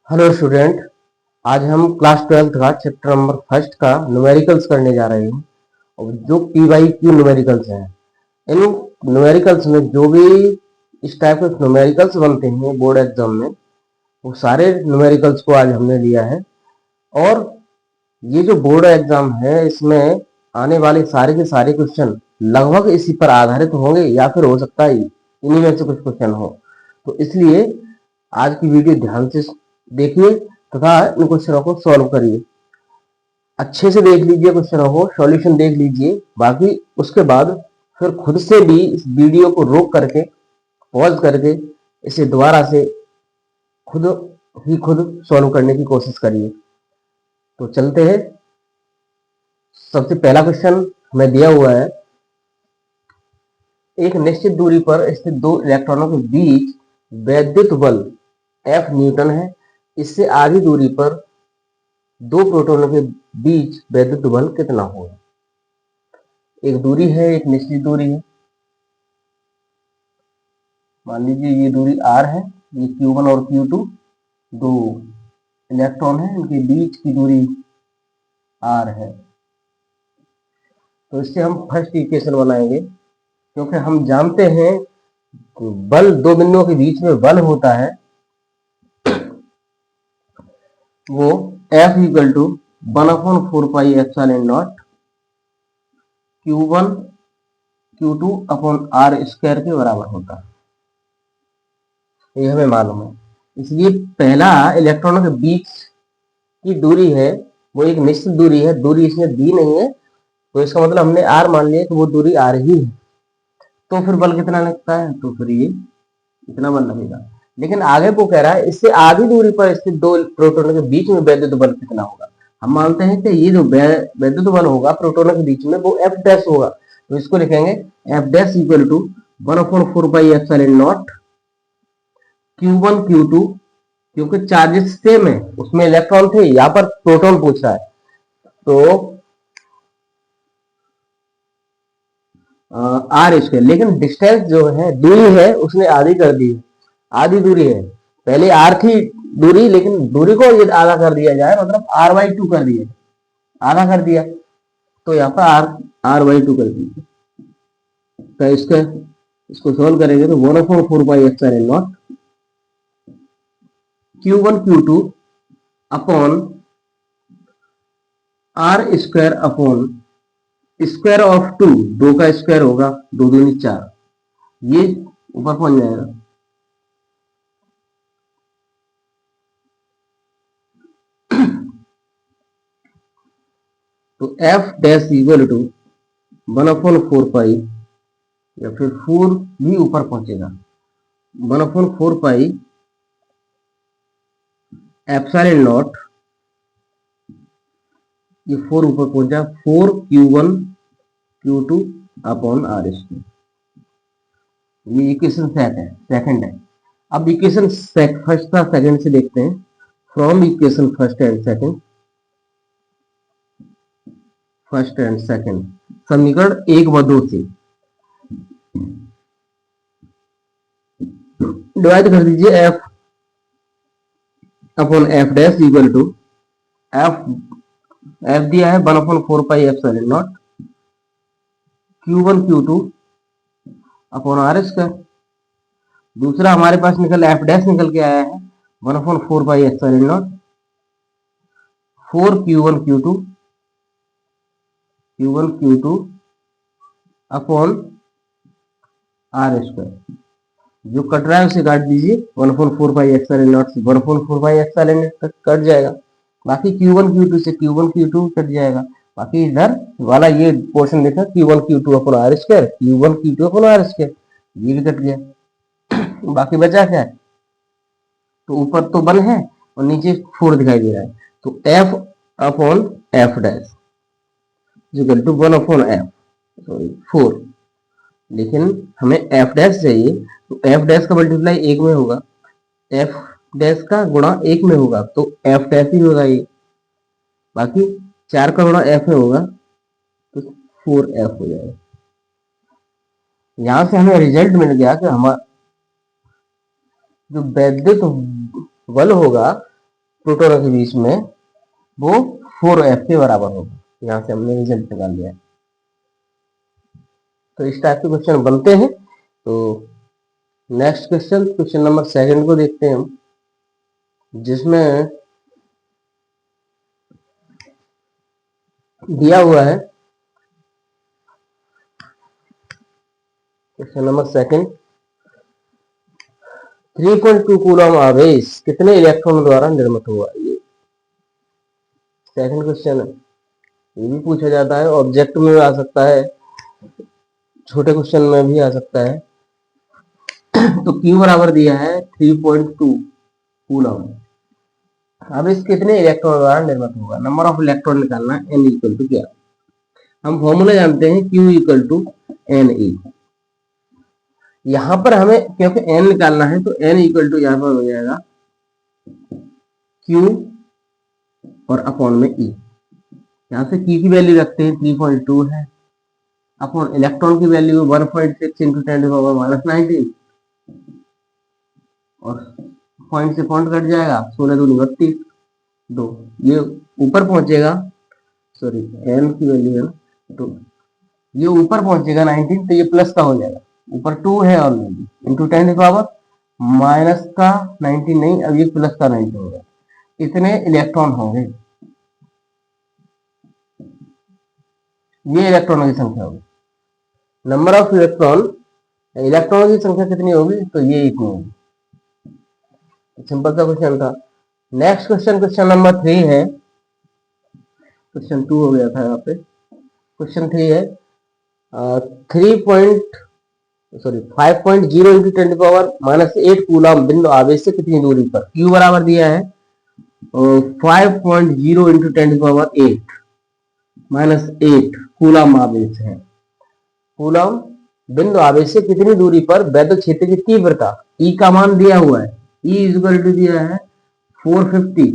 Hello student. आज हम class 12th का चैप्टर नंबर फर्स्ट का न्यूमेरिकल्स करने जा रहे हैं और जो पी वाई क्यू न्यूमेरिकल्स हैं। इन न्यूमेरिकल्स में जो भी इस टाइप के न्यूमेरिकल्स बनते हैं बोर्ड एग्जाम में, वो सारे न्यूमेरिकल्स को आज हमने लिया है। और ये जो बोर्ड एग्जाम है इसमें आने वाले सारे के सारे क्वेश्चन लगभग इसी पर आधारित होंगे या फिर हो सकता है इन्हीं में से कुछ क्वेश्चन हो। तो इसलिए आज की वीडियो ध्यान से देखिए तथा इन क्वेश्चनों को सॉल्व करिए। अच्छे से देख लीजिए क्वेश्चनों को, सॉल्यूशन देख लीजिए। बाकी उसके बाद फिर खुद से भी इस वीडियो को रोक करके पॉज करके इसे दोबारा से खुद खुद सॉल्व करने की कोशिश करिए। तो चलते हैं। सबसे पहला क्वेश्चन हमें दिया हुआ है, एक निश्चित दूरी पर स्थित दो इलेक्ट्रॉनों के बीच वैद्युत बल F न्यूटन है। इससे आधी दूरी पर दो प्रोटॉनों के बीच वैद्युत बल कितना होगा। एक दूरी है, एक निश्चित दूरी है। मान लीजिए ये दूरी r है, ये Q1 और Q2 दो इलेक्ट्रॉन है, इनके बीच की दूरी r है। तो इससे हम फर्स्ट इक्वेशन बनाएंगे, क्योंकि हम जानते हैं बल दो बिंदुओं के बीच में बल होता है वो F equal to 1/4 pi epsilon not Q1 Q2 upon R square के बराबर होता है। ये हमें मालूम है। इसलिए पहला इलेक्ट्रॉनों के बीच की दूरी है वो एक निश्चित दूरी है, दूरी इसमें दी नहीं है, तो इसका मतलब हमने R मान लिया कि वो दूरी R ही है। तो फिर बल कितना लगता है, तो फिर ये इतना बल लगेगा। लेकिन आगे वो कह रहा है इससे आधी दूरी पर स्थित दो प्रोटॉनों के बीच में वैद्युत बल कितना होगा। हम मानते हैं कि ये जो वैद्युत बल होगा प्रोटॉनों के बीच में वो F डैश होगा। तो इसको लिखेंगे F dash equal to 1/4 pi epsilon not Q1 Q2, क्योंकि चार्जेस सेम है, उसमें इलेक्ट्रॉन थे, यहाँ पर प्रोटॉन पूछ रहा है। तो आर स्क्वायर, लेकिन डिस्टेंस जो है दूरी है उसने आधी कर दी, आधी दूरी है। पहले आर थी दूरी, लेकिन दूरी को ये आधा कर दिया जाए, मतलब r/2 कर दिया, आधा कर दिया। तो यहाँ पर r/2 कर दीजिए। तो इसको सोल्व करेंगे तो 1/4 pi epsilon not Q1 Q2 upon r square upon square of 2, दो का स्क्वायर होगा, 2 दूनी 4, ये ऊपर पहुंच जाएगा। तो F डैश इक्वल टू 1/4 पाई, या फिर 4 भी ऊपर पहुंचेगा, 1/4 पाई एप्सिलॉन नॉट, ये 4 ऊपर पहुंचा, 4 Q1 Q2 upon R square. ये इक्वेशन सेकंड है। अब इक्वेशन फर्स्ट का सेकंड से देखते हैं। From equation first and second समीकरण 1 व 2 से डिवाइड कर दीजिए। F upon F dash equal to F दिया है 1/4 pi epsilon not Q1 Q2 upon R square. दूसरा हमारे पास F डैश निकल के आया है 1/4 pi epsilon not 4 Q1 Q2 upon R square. जो कट रहा है उसे काट दीजिए, 1/4 पाई एप्सिलॉन नॉट से 1/4 पाई एप्सिलॉन नॉट कट जाएगा। बाकी Q1 Q2 से Q1 Q2 कट जाएगा। बाकी इधर वाला ये पोर्शन देखा Q1 Q2 upon R square, Q1 Q2 upon R square, ये भी कट गया। बाकी बचा क्या है, तो ऊपर तो 1 है और नीचे 4 दिखाई दे रहा है। तो F upon F dash equal to 1 upon F, sorry 4। लेकिन हमें F डैश चाहिए, तो F डैश का मल्टीप्लाई 1 में होगा, F डैश का गुणा 1 में होगा, तो F डैश ही होगा ये। बाकी 4 का गुणा F में होगा तो 4F हो जाएगा। यहां से हमें रिजल्ट मिल गया कि हमारा जो वैद्युत बल होगा प्रोटॉनों के बीच में वो 4F के बराबर होगा। यहाँ से हमने रिजल्ट निकाल लिया है। तो इस टाइप के क्वेश्चन बनते हैं। तो नेक्स्ट क्वेश्चन नंबर 2 को देखते हैं हम, जिसमें दिया हुआ है क्वेश्चन नंबर 2, 3.2 कूलम आवेश कितने इलेक्ट्रॉन द्वारा निर्मित हुआ। ये सेकंड क्वेश्चन है, ये भी पूछा जाता है, ऑब्जेक्ट में आ सकता है, छोटे क्वेश्चन में भी आ सकता है। तो Q बराबर दिया है 3.2 कूलम, आवेश कितने इलेक्ट्रॉन द्वारा निर्मित होगा। नंबर ऑफ इलेक्ट्रॉन निकालना है, n इक्वल टू क्या, हम फॉर्मूला जानते हैं Q इक्वल टू NE। यहां पर हमें क्योंकि n निकालना है तो n इक्वल टू यहां पर हो जाएगा Q और अपॉन में E। यहां से Q की वैल्यू रखते हैं 3.2 है, अपॉन इलेक्ट्रॉन की वैल्यू 1.6 इंटू 10⁻⁻19 और पॉइंट से पॉइंट कट जाएगा, 16 दूनी 32, 2 ये ऊपर पहुंचेगा, सॉरी n की वैल्यू है ना, तो ये ऊपर पहुंचेगा 19, तो ये प्लस का हो जाएगा, ऊपर 2 है ऑलरेडी, इंटू 10⁻⁻, माइनस का 19 नहीं, अब ये प्लस का 19 होगा। इतने इलेक्ट्रॉन होंगे, ये इलेक्ट्रॉनों की संख्या होगी। नंबर ऑफ इलेक्ट्रॉनों की संख्या कितनी होगी, तो ये इतनी होगी। सिंपल सा क्वेश्चन था। नेक्स्ट क्वेश्चन नंबर 3 है, क्वेश्चन 2 हो गया था यहाँ पे, क्वेश्चन 3 है 5.0 इंटू 10⁻⁻8 कूलम बिंदु आवेश से कितनी दूरी पर। Q बराबर दिया है 5.0 इंटू 10⁻8 कूलम आवेश है। कूलम बिंदु आवेश से कितनी दूरी पर वैद्युत क्षेत्र की तीव्रता E का मान दिया हुआ है, E इक्वल टू दिया है 450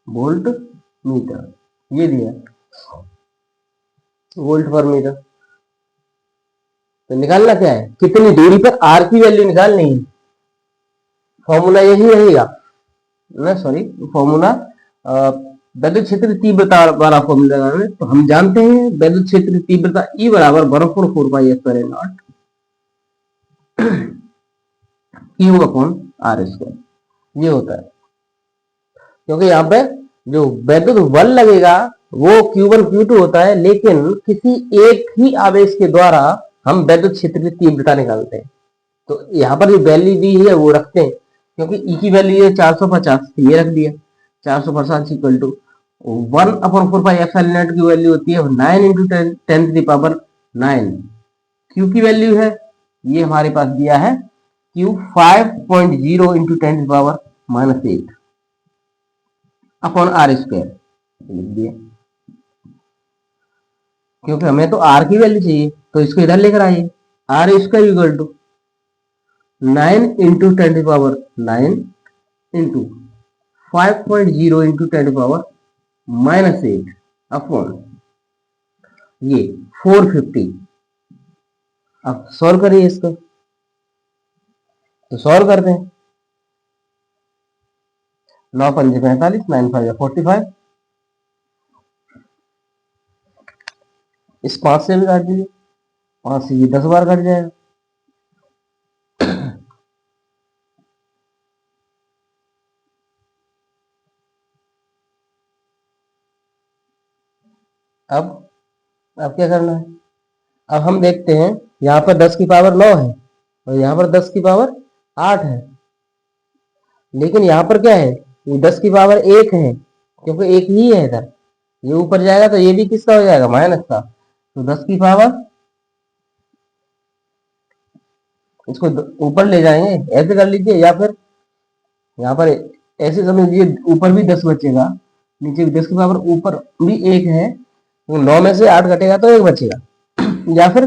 वोल्ट मीटर, ये दिया वोल्ट पर मीटर। तो निकालना क्या है, कितनी दूरी पर R की वैल्यू निकालनी है। फॉर्मूला यही रहेगा ना, सॉरी फॉर्मूला वैद्युत क्षेत्र तीव्रता वाला फॉर्मूला है। तो हम जानते हैं वैद्युत क्षेत्र तीव्रता E बराबर 1/4πε0 Q अपॉन R², ये होता है। क्योंकि यहाँ पे जो वैद्युत बल लगेगा वो Q1 Q2 होता है, लेकिन किसी एक ही आवेश के द्वारा हम वैद्युत क्षेत्र की तीव्रता निकालते हैं। तो यहाँ पर जो वैल्यू दी है वो रखते हैं, क्योंकि E की वैल्यू है 450, ये रख दिया 450 इक्वल टू 1/4πε0 की वैल्यू होती है 9 इंटू 10⁻⁹। Q की वैल्यू है, ये हमारे पास दिया है Q 5.0 इंटू 10⁻⁻8 अपॉन R² लिख दिया, क्योंकि हमें तो R की वैल्यू चाहिए, तो इसको इधर लेकर आइए। R² equal to 9 into 10⁻9 into 5.0 into 10⁻⁻8 upon ये 450। अब सॉल्व करिए इसको, तो सॉल्व करते हैं। 9 पंजे 45, 9 5 45, इस 5 से भी काट दीजिए, 5 से ये 10 बार कट जाएगा। अब क्या करना है, अब हम देखते हैं यहाँ पर 10 की पावर 9 है और यहाँ पर 10 की पावर 8 है, लेकिन यहाँ पर क्या है, ये 10 की पावर 1 है, क्योंकि एक ही है इधर, ये ऊपर जाएगा तो ये भी किसका हो जाएगा, माइनस का। तो 10 की पावर, इसको ऊपर ले जाएंगे, ऐसे कर लीजिए, या फिर यहाँ पर ऐसे समझ लीजिए, ऊपर भी 10 बचेगा, नीचे भी 10 की पावर ऊपर भी 1 है, तो 9 में से 8 घटेगा तो 1 बचेगा, या फिर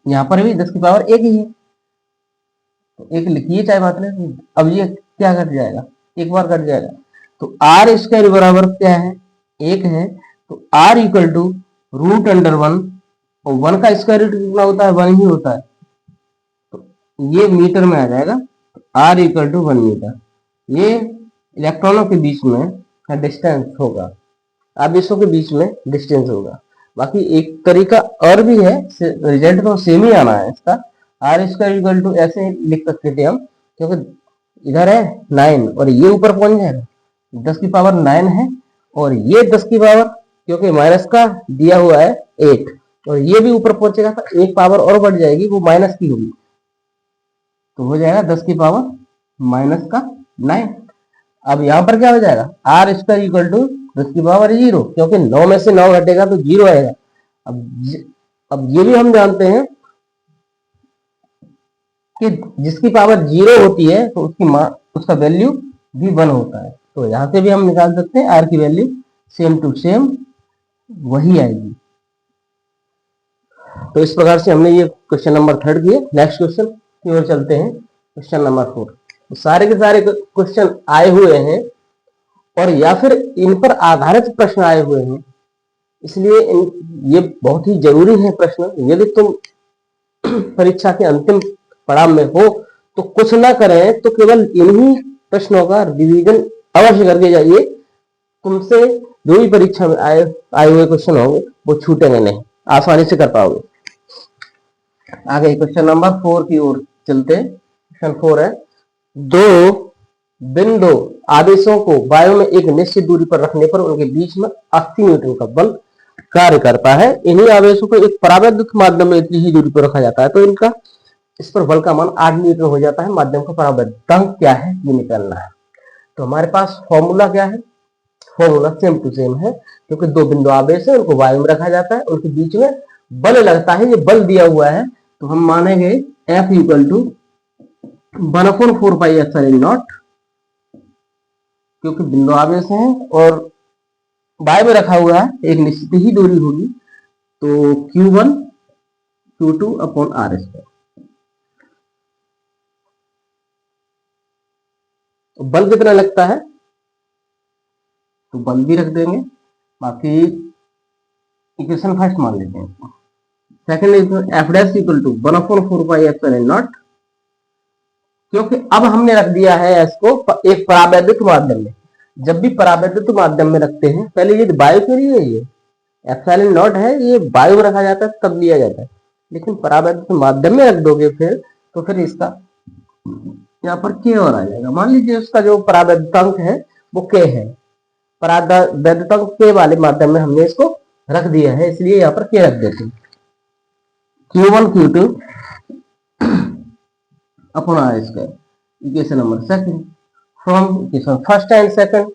यहाँ पर भी 10 की पावर 1 ही है, तो 1 लिखिए चाहे बात नहीं। अब ये क्या घट जाएगा, एक बार घट जाएगा, तो R² बराबर क्या है, 1 है, तो R इक्वल टू √1, और 1 का स्क्वायर रूट कितना होता है, 1 ही होता है, तो ये मीटर में आ जाएगा, r इक्वल टू 1 मीटर, ये इलेक्ट्रॉनों के बीच में डिस्टेंस होगा, आवेशों के बीच में डिस्टेंस होगा। बाकी एक तरीका और भी है, रिजल्ट तो सेम ही आना है इसका। आर स्क्वायर इक्वल टू ऐसे लिख सकते थे हम, क्योंकि इधर है 9 और ये ऊपर पहुंच जाएगा, 10 की पावर 9 है, और ये 10 की पावर, क्योंकि माइनस का दिया हुआ है 8, और ये भी ऊपर पहुंचेगा तो एक पावर और बढ़ जाएगी, वो माइनस की होगी, तो हो जाएगा 10 की पावर माइनस का 9। अब यहां पर क्या हो जाएगा, आर स्क्वायर इक्वल टू 10 की पावर 0, क्योंकि 9 में से 9 घटेगा तो 0 आएगा। अब ये भी हम जानते हैं कि जिसकी पावर 0 होती है तो उसका वैल्यू भी 1 होता है, तो यहां से भी हम निकाल सकते हैं आर की वैल्यू सेम टू सेम वही आएगी। तो इस प्रकार से हमने ये क्वेश्चन नंबर 3 किए। नेक्स्ट क्वेश्चन की ओर चलते हैं, क्वेश्चन नंबर 4। तो सारे के सारे क्वेश्चन आए हुए हैं और या फिर इन पर आधारित प्रश्न आए हुए हैं, इसलिए ये बहुत ही जरूरी है प्रश्न। यदि तुम परीक्षा के अंतिम पड़ाव में हो तो कुछ ना करें तो केवल इन्हीं प्रश्नों का रिवीजन अवश्य करके जाइए, तुमसे जो भी परीक्षा में आए हुए क्वेश्चन होंगे वो छूटेंगे नहीं, आसानी से कर पाओगे। आगे क्वेश्चन नंबर 4 की ओर चलते हैं। क्वेश्चन 4 है, दो बिंदु आवेशों को वायु में एक निश्चित दूरी पर रखने पर उनके बीच में 80 न्यूटन का बल कार्य करता है। इन्हीं आवेशों को एक परावैद्युत माध्यम में इतनी ही दूरी पर रखा जाता है तो इनका इस पर बल का मान 8 न्यूटन हो जाता है। माध्यम का परावैद्युतांक क्या है ये निकालना है। तो हमारे पास फॉर्मूला क्या है, फॉर्मूला सेम टू सेम है, क्योंकि दो बिंदु आवेश है, उनको वायु में रखा जाता है, उनके बीच में बल लगता है, ये बल दिया हुआ है, तो हम मानेंगे F इक्वल टू 1/4πε0, क्योंकि बिंदु आवेश है और वायु में रखा हुआ है, एक निश्चित ही दूरी होगी, तो Q1 Q2 upon R square. तो बल कितना लगता है, तो बल भी रख देंगे, बाकी इक्वेशन फर्स्ट मान लेते हैं। Second equation f dash equal to 1/4πε0, क्योंकि अब हमने रख दिया है इसको एक परावैद्युत माध्यम में। जब भी परावैद्युत माध्यम में रखते हैं, पहले ये वायु के लिए ये एप्सिलॉन नॉट है, ये वायु में रखा जाता है तब लिया जाता है, लेकिन परावैद्युत माध्यम में रख दोगे तो फिर इसका यहाँ पर के और आ जाएगा। मान लीजिए उसका जो परावैद्युतांक है वो के है, परावैद्युतांक के वाले माध्यम में हमने इसको रख दिया है, इसलिए यहाँ पर के रख देते हैं। Q1 Q2 upon R square, equation number second from equation first and second,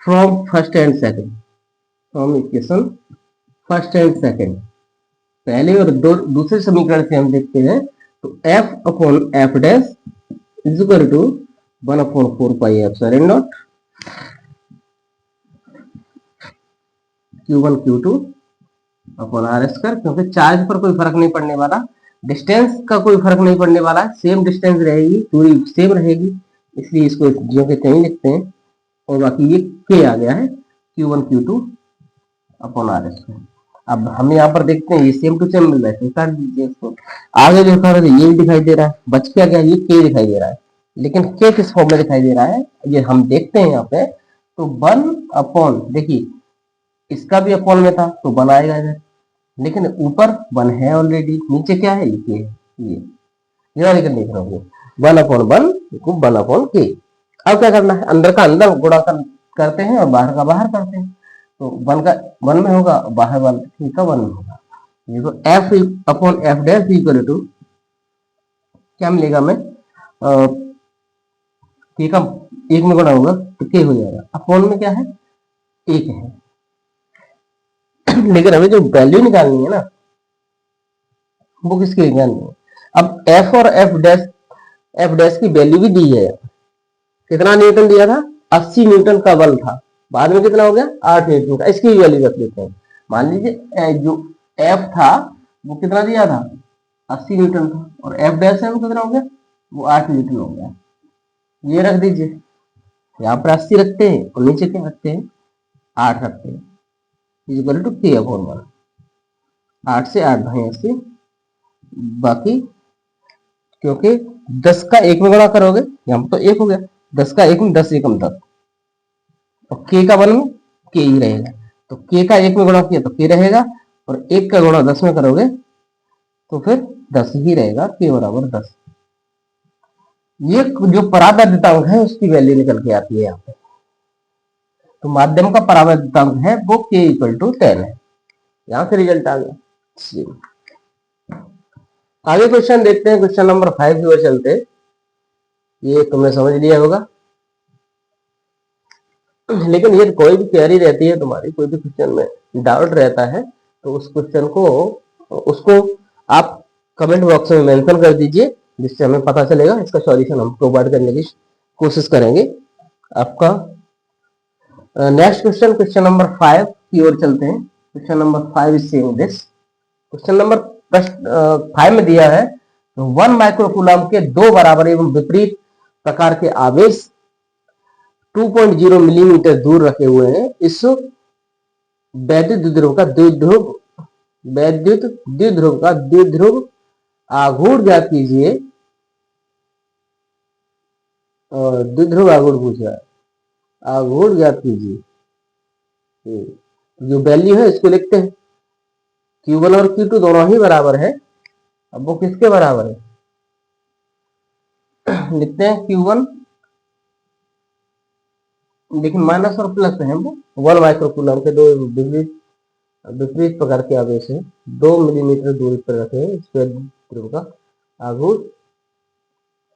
from first and second, from equation first and second, पहले और दूसरे समीकरण से हम देखते हैं, तो F upon F dash is equal to 1/4πε0 Q1 Q2 upon R square, क्योंकि चार्ज पर कोई फर्क नहीं पड़ने वाला, डिस्टेंस का कोई फर्क नहीं पड़ने वाला, सेम डिस्टेंस रहेगी, दूरी सेम रहेगी, इसलिए इसको जो के कहीं लिखते हैं, और बाकी ये के आ गया है Q1 Q2 upon R square. अब हम यहाँ पर देखते हैं ये सेम टू सेम मिल रहा है, काट दीजिए इसको। आगे जो कर रहे ये भी दिखाई दे रहा है, बच क्या गया, ये के दिखाई दे रहा है, लेकिन के किस फॉर्म में दिखाई दे रहा है ये हम देखते हैं यहाँ पे। तो 1 अपॉन, देखिए इसका भी अपॉन में था तो 1 आएगा इधर, लेकिन ऊपर 1 है ऑलरेडी, नीचे क्या है ये लेकर देख रहा हूँ 1/1 1/k। अब क्या करना है, अंदर का अंदर गुणा करते हैं और बाहर का बाहर करते हैं, तो 1 का 1 में होगा, बाहर वाला का 1 में होगा। ये तो F upon F dash equal to क्या मिलेगा, में के का 1 में गुणा होगा तो के हो जाएगा, अपॉन में क्या है 1 है। लेकिन हमें जो वैल्यू निकालनी है ना वो किसकी निकालनी है। अब F और F डैश की वैल्यू भी दी है, कितना न्यूटन दिया था, 80 न्यूटन का बल था, बाद में कितना हो गया 8 न्यूटन का, इसकी वैल्यू रख देते हैं। मान लीजिए जो F था वो कितना दिया था 80 न्यूटन था, और F डैश है वो कितना हो गया, वो 8 न्यूटन हो गया, ये रख दीजिए। यहाँ पर 80 रखते हैं और नीचे क्या रखते हैं 8 रखते हैं, इक्वल टू के अपॉन 1, 8 से 8 भाई 80, बाकी क्योंकि 10 का 1 में गुणा करोगे, यहाँ पर तो 1 हो गया, 10 का 1 में 10 एकम 10, और k का 1 में k ही रहेगा, तो k का 1 में गुणा किया तो k रहेगा, और 1 का गुणा 10 में करोगे तो फिर 10 ही रहेगा, k बराबर 10। ये जो परावैद्युतांक है उसकी वैल्यू निकल के आती है यहाँ पे। तो माध्यम का परावैद्युतांक है वो k इक्वल टू 10 है। यहां से रिजल्ट आ गया। आगे क्वेश्चन देखते हैं, क्वेश्चन नंबर 5 की ओर चलते हैं। ये तुमने समझ लिया होगा, लेकिन ये कोई भी क्वेरी रहती है तुम्हारी, कोई भी क्वेश्चन में डाउट रहता है तो उस क्वेश्चन को उसको आप कमेंट बॉक्स में मेंशन कर दीजिए, जिससे हमें पता चलेगा, इसका सॉल्यूशन हम प्रोवाइड करने की कोशिश करेंगे आपका। नेक्स्ट क्वेश्चन, क्वेश्चन नंबर 5 की ओर चलते हैं। Question number 5 is saying this. Question number 5 में दिया है 1 माइक्रोकूलम के दो बराबर एवं विपरीत प्रकार के आवेश 2.0 मिलीमीटर दूर रखे हुए हैं। इस वैद्युत द्विध्रुव का द्विध्रुव आघूर्ण ज्ञात कीजिए। द्विध्रुव आघूर्ण पूछा है, आघूर्ण ज्ञात कीजिए। जो वैल्यू है इसको लिखते हैं, Q1 और Q2 दोनों ही बराबर है। अब वो किसके बराबर है, लिखते हैं Q1, लेकिन माइनस और प्लस है, वो 1 माइक्रोकूलम के दो विपरीत प्रकार के आवेश है 2 मिलीमीटर दूरी पर रखे हैं, इस द्विध्रुव का आघूर्ण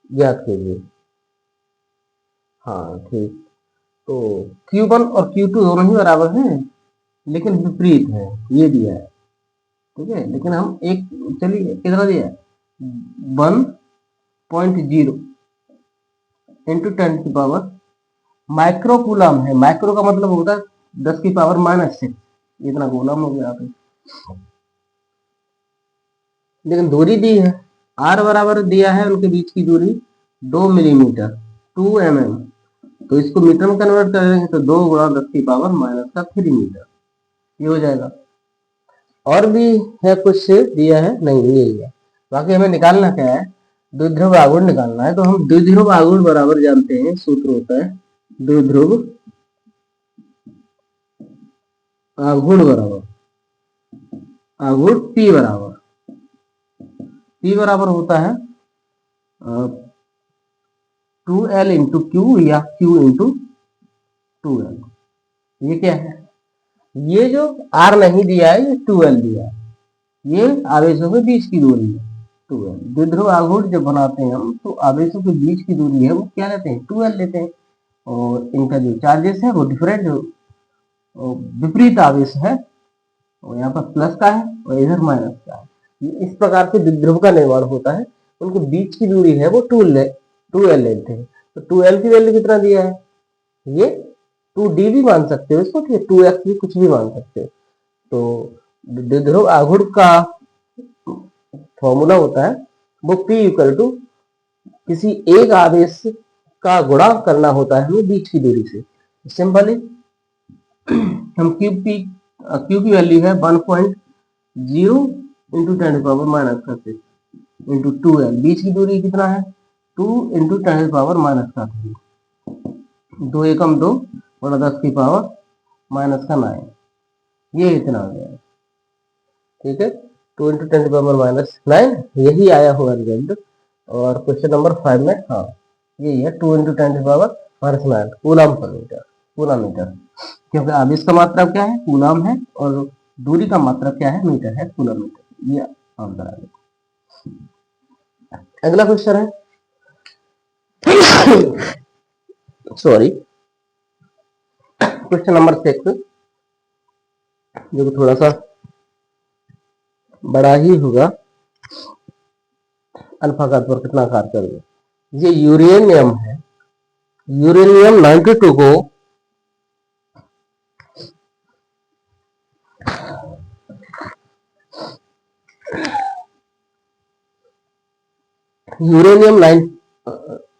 ज्ञात कीजिए। हाँ ठीक, तो Q1 और Q2 दोनों ही बराबर हैं, लेकिन विपरीत है, ये दिया है, ठीक है। लेकिन हम एक, चलिए कितना दिया है, 1.0 इंटू 10 की पावर माइक्रोकूलम है। माइक्रो का मतलब होता है 10 की पावर -6, इतना कूलम हो गया। लेकिन दूरी दी है, r बराबर दिया है उनके बीच की दूरी 2 मिलीमीटर 2 mm, तो इसको मीटर में कन्वर्ट कर देंगे तो 2 गुणा 10 की पावर -3 मीटर, ये हो जाएगा। और भी है कुछ दिया है, नहीं यही है। बाकी हमें निकालना क्या है, द्विध्रुव आघूर्ण निकालना है। तो हम द्विध्रुव आघूर्ण बराबर जानते हैं, सूत्र होता है द्विध्रुव आघूर्ण बराबर आघूर्ण P बराबर होता है 2L इंटू क्यू या Q इंटू 2L। ये क्या है, ये जो R नहीं दिया है, ये 2L दिया है, ये आवेशों के बीच की दूरी है 2L। द्विध्रुव आघूर्ण जब बनाते हैं हम, तो आवेशों के बीच की दूरी है वो क्या लेते हैं, 2L लेते हैं, और इनका जो चार्जेस है वो डिफरेंट विपरीत आवेश है, और यहाँ पर प्लस का है और इधर माइनस का है। इस प्रकार के द्विध्रुव का निर्माण होता है, उनके बीच की दूरी है वो 2L लेते हैं। तो 2L की वैल्यू कितना दिया है, ये 2D भी मान सकते हो इसको, ठीक है, 2X भी कुछ भी मान सकते हो। तो द्विध्रुव आघूर्ण का फॉर्मूला होता है वो P इक्वल टू किसी एक आवेश का गुणा करना होता है हमें बीच की दूरी से। सिंपली हम Q की वैल्यू है 1.0 इंटू 10 पावर -6 इंटू 2L, बीच की दूरी कितना है 2 इंटू 10 पावर -3, 2 एकम 2 और 10 की पावर -9, ये इतना आ गया, ठीक है। 2 इंटू 10 पावर -9, यही आया होगा रिजल्ट। और क्वेश्चन नंबर 5 में हाँ यही है 2 इंटू 10 पावर -9 कूलम पर मीटर, कूलम मीटर, क्योंकि आवेश का मात्रा क्या है कूलम है, और दूरी का मात्रा क्या है मीटर है, कूलम मीटर, ये आंसर आ गया। अगला क्वेश्चन है सॉरी क्वेश्चन नंबर 6, जो थोड़ा सा बड़ा ही होगा। अल्फा का पर कितना कार्य करेगा, ये यूरेनियम है, यूरेनियम 92 को यूरेनियम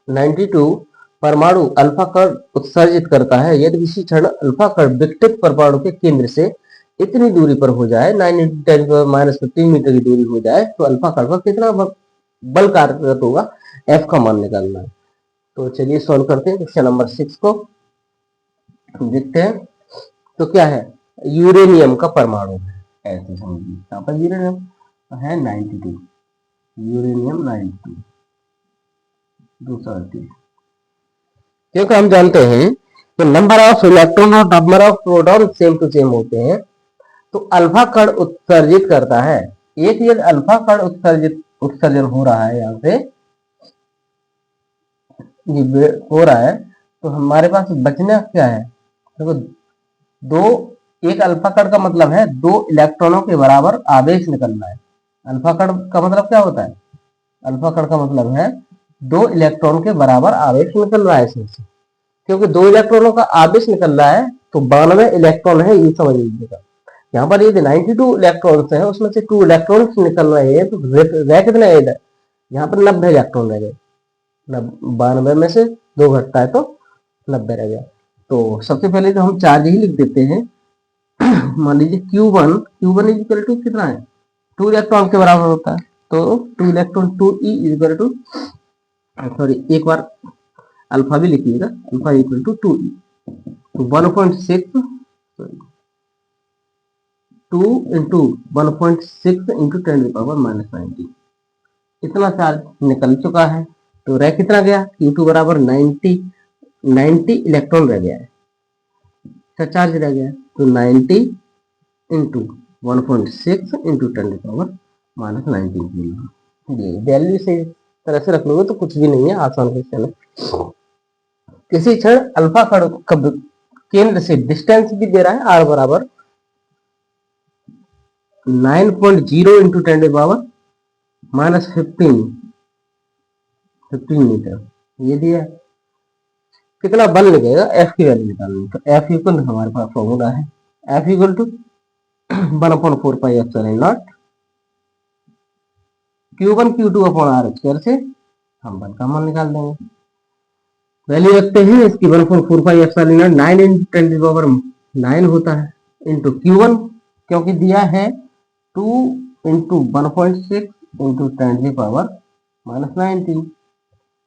92 परमाणु अल्फा कण उत्सर्जित करता है। यदि किसी क्षण अल्फा कण विकटित परमाणु के केंद्र से इतनी दूरी पर हो जाए, 9 × 10⁻15 मीटर की दूरी हो जाए, तो अल्फा कण पर कितना बल कार्यरत होगा, एफ का मान निकालना है। तो चलिए सॉल्व करते हैं। क्वेश्चन नंबर 6 को देखते हैं। तो क्या है, यूरेनियम का परमाणु है, ऐसे समझिए। यहाँ पर यूरेनियम है 92, यूरेनियम 92, दूसरा 38। क्योंकि हम जानते हैं कि नंबर ऑफ इलेक्ट्रॉन और number of proton same to same होते हैं, तो अल्फा कण उत्सर्जित करता है। एक यदि अल्फा कण उत्सर्जन हो रहा है, यहाँ से ये हो रहा है, तो हमारे पास बचना क्या है, देखो दो, एक अल्फा कण का मतलब है दो इलेक्ट्रॉनों के बराबर आवेश निकलना है। अल्फा कण का मतलब क्या होता है, अल्फा कण का मतलब है दो इलेक्ट्रॉन के बराबर आवेश निकल रहा है इसमें से। क्योंकि दो इलेक्ट्रॉनों का आवेश निकल रहा है, तो 92 इलेक्ट्रॉन है, ये समझ लीजिएगा। यहाँ पर यदि 92 इलेक्ट्रॉन्स हैं, उसमें से 2 इलेक्ट्रॉन्स निकल रहे हैं, तो रह कितने हैं इधर, यहाँ पर 90 इलेक्ट्रॉन रह गए। 92 में से 2 घटता है तो 90 रह गया। तो सबसे पहले तो हम चार्ज ही लिख देते हैं। मान लीजिए Q1 इज इक्वल टू कितना है, 2 इलेक्ट्रॉन के बराबर होता है। तो 2 electron 2e is equal to, sorry एक बार अल्फा भी लिखिएगा, अल्फा इक्वल टू 2e, तो 1.6, 2 इंटू 1.6 इंटू 10⁻⁻⁹ इतना चार्ज निकल चुका है। तो रह कितना गया, Q2 बराबर 90 इलेक्ट्रॉन रह गया है, क्या चार्ज रह गया, तो 90 इंटू 1.6 इंटू 10⁻⁻⁹। ये वैल्यू से तरह से रख लोगे तो कुछ भी नहीं है, आसान क्वेश्चन है। किसी क्षण अल्फा कण केंद्र से डिस्टेंस भी दे रहा है, आर बराबर 9.0 इंटू 10⁻⁻15 मीटर, ये दिया। कितना बल लगेगा, एफ की वैल्यू निकालनी। तो एफ इक्वल हमारे पास फॉर्मूला है, f equal to 1/4πε0 Q1 Q2 upon r square से हम बल का मान निकाल देंगे। वैल्यू रखते हैं इसकी 1/4πε0, 9 इंटू 10⁻9 होता है, इंटू Q1 क्योंकि दिया है 2 इंटू 1.6 इंटू 10⁻⁻⁹,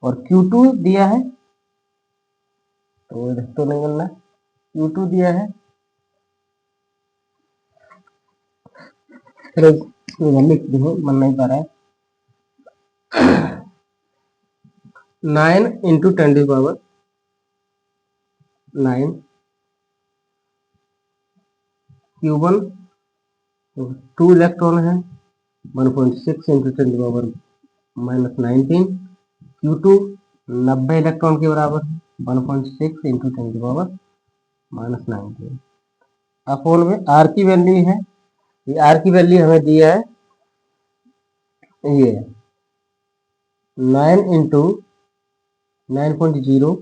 और Q2 दिया है, तो इधर तो नहीं मिलना, Q2 दिया है, लिख दो, मन नहीं पा रहा है, 9 इंटू 10⁻9, Q1 2 इलेक्ट्रॉन है, 1.6 इंटू 10⁻⁻⁹, Q2 90 इलेक्ट्रॉन के बराबर है, 1.6 इंटू 10⁻⁻⁹। अपोन में आर की वैल्यू है, ये आर की वैल्यू हमें दिया है, ये 9 इंटू 9.0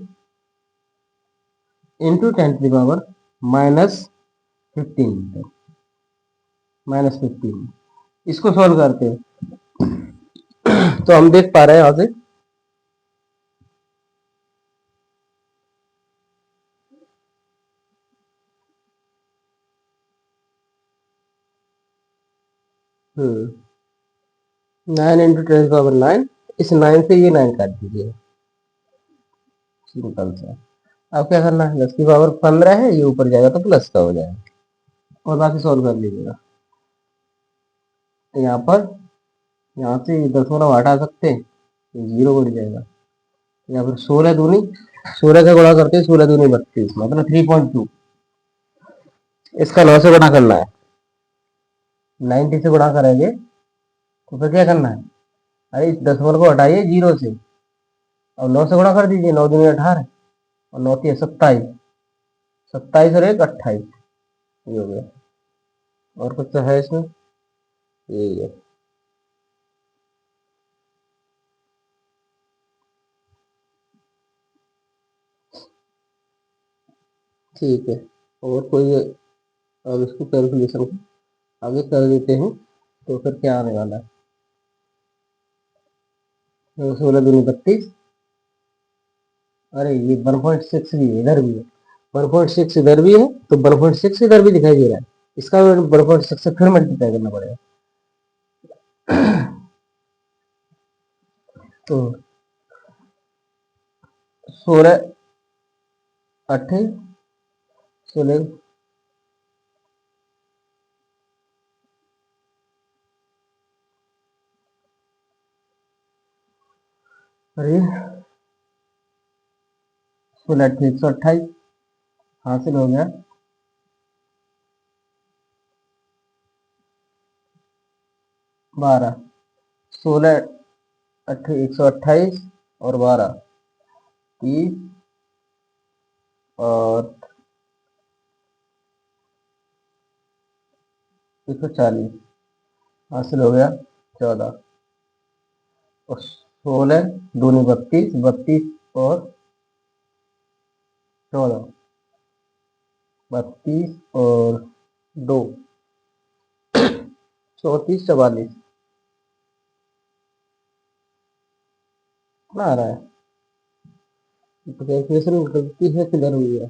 इंटू 10⁻⁻15, इसको सॉल्व करते हैं तो हम देख पा रहे हैं यहाँ से, हम्म 9 इंटू 10⁻9, इस 9 से ये 9 काट दीजिए, सिंपल सा। अब क्या करना है, 10⁻15 है, ये ऊपर जाएगा तो प्लस का हो जाएगा, और बाकी सॉल्व कर लीजिएगा। यहाँ पर, यहाँ से 10 हटा सकते हैं, 0 बढ़ जाएगा, या फिर 16 दूनी 16 का गुणा करते हैं, 16 दूनी 32, मतलब 3.2। इसका 9 से गुणा करना है, 90 से गुणा करेंगे तो फिर क्या करना है, अरे इस 10 को हटाइए 0 से, और 9 से गुणा कर दीजिए, 9 दूनी 18 और 9 3 27, 27 और 1 28, ये हो गया। और कुछ तो है इसमें, यही है। ठीक है, और कोई, अब इसको कैलकुलेशन आगे कर देते हैं, तो फिर क्या आने वाला है, 16 दूनी 32, अरे ये 1.6 भी है, इधर भी है, 1.6 इधर भी है, तो 1.6 इधर भी दिखाई दे रहा है, इसका 1.6 से फिर मल्टीप्लाई करना पड़ेगा। तो 16 8 16 अरे 16 8 128 हासिल हो गया। 12 16 8 128 और 12 30 और 140 हासिल हो गया 14 और 16 दूनी 32 32 और 14 32 और 2 34 44 कितना आ रहा है? तो कैलकुलेशन में गलती है किधर हुई है?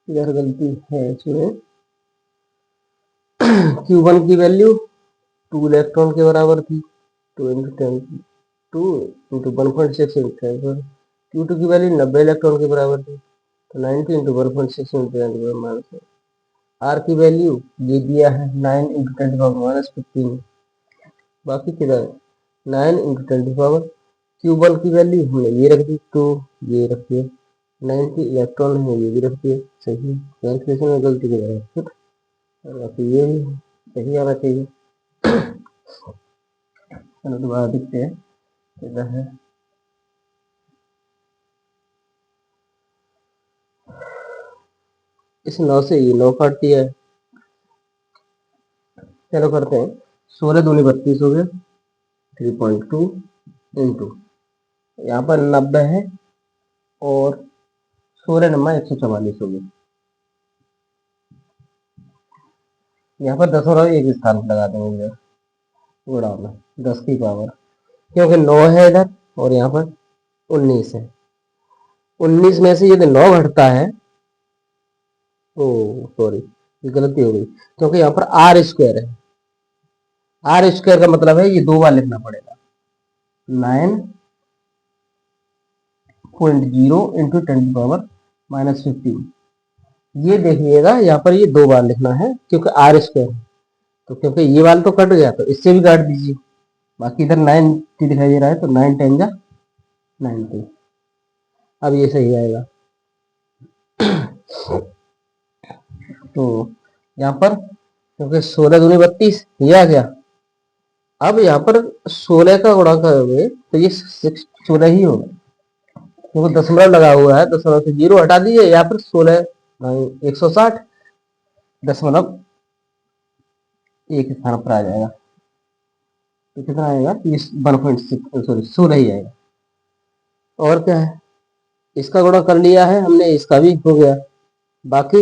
किधर गलती है इसमें? Q1 की वैल्यू 2 इलेक्ट्रॉन के बराबर थी, 2 इंटू 10 2 इंटू 1.6 इंटू Q2 की वैल्यू 90 इलेक्ट्रॉन के बराबर थी, तो 90 इंटू 1.6 इंटू 10 आर की वैल्यू ये दिया है 9 इंटू 10⁻15। बाकी किधर है? 9 इंटू 10⁻। Q1 की वैल्यू हमने ये रख दी, तो ये रखिए 90 इलेक्ट्रॉन है, ये भी रखिए। सही कैलकुलेशन में गलती किधर है? बाकी ये सही आना चाहिए। चलो दोबारा देखते हैं किधर है। इस 9 से ये 9 काट दिया है। चलो करते हैं, 16 दूनी 32 हो गया, 3.2 इंटू यहाँ पर 90 है और 16 नंबर 144 हो गया। यहाँ पर 10 एक स्थान पर लगा देंगे गुणा में 10 की पावर, क्योंकि 9 है इधर और यहाँ पर 19 है। 19 में से यदि 9 घटता है, ओ सॉरी गलती हो गई, क्योंकि यहाँ पर आर स्क्वायर है। आर स्क्वायर का मतलब है ये 2 बार लिखना पड़ेगा, 9.0 इंटू 10⁻⁻15। ये देखिएगा यहाँ पर ये 2 बार लिखना है क्योंकि आर स्क्वायर है, तो क्योंकि ये वाला तो कट गया तो इससे भी काट दीजिए। बाकी इधर 90 दिखाई दे रहा है, तो 9 10 जा 90। अब ये सही आएगा। तो यहाँ पर क्योंकि 16 दूनी 32 ये आ गया। अब यहाँ पर 16 का गुणा करोगे तो ये 16 ही होगा, क्योंकि दशमलव लगा हुआ है, दशमलव से 0 हटा दीजिए, यहाँ पर 16 160 दशमलव एक स्थान पर आ जाएगा, तो कितना आएगा? 1.6 सॉरी 16 ही आएगा। और क्या है, इसका गुणा कर लिया है हमने, इसका भी हो गया। बाकी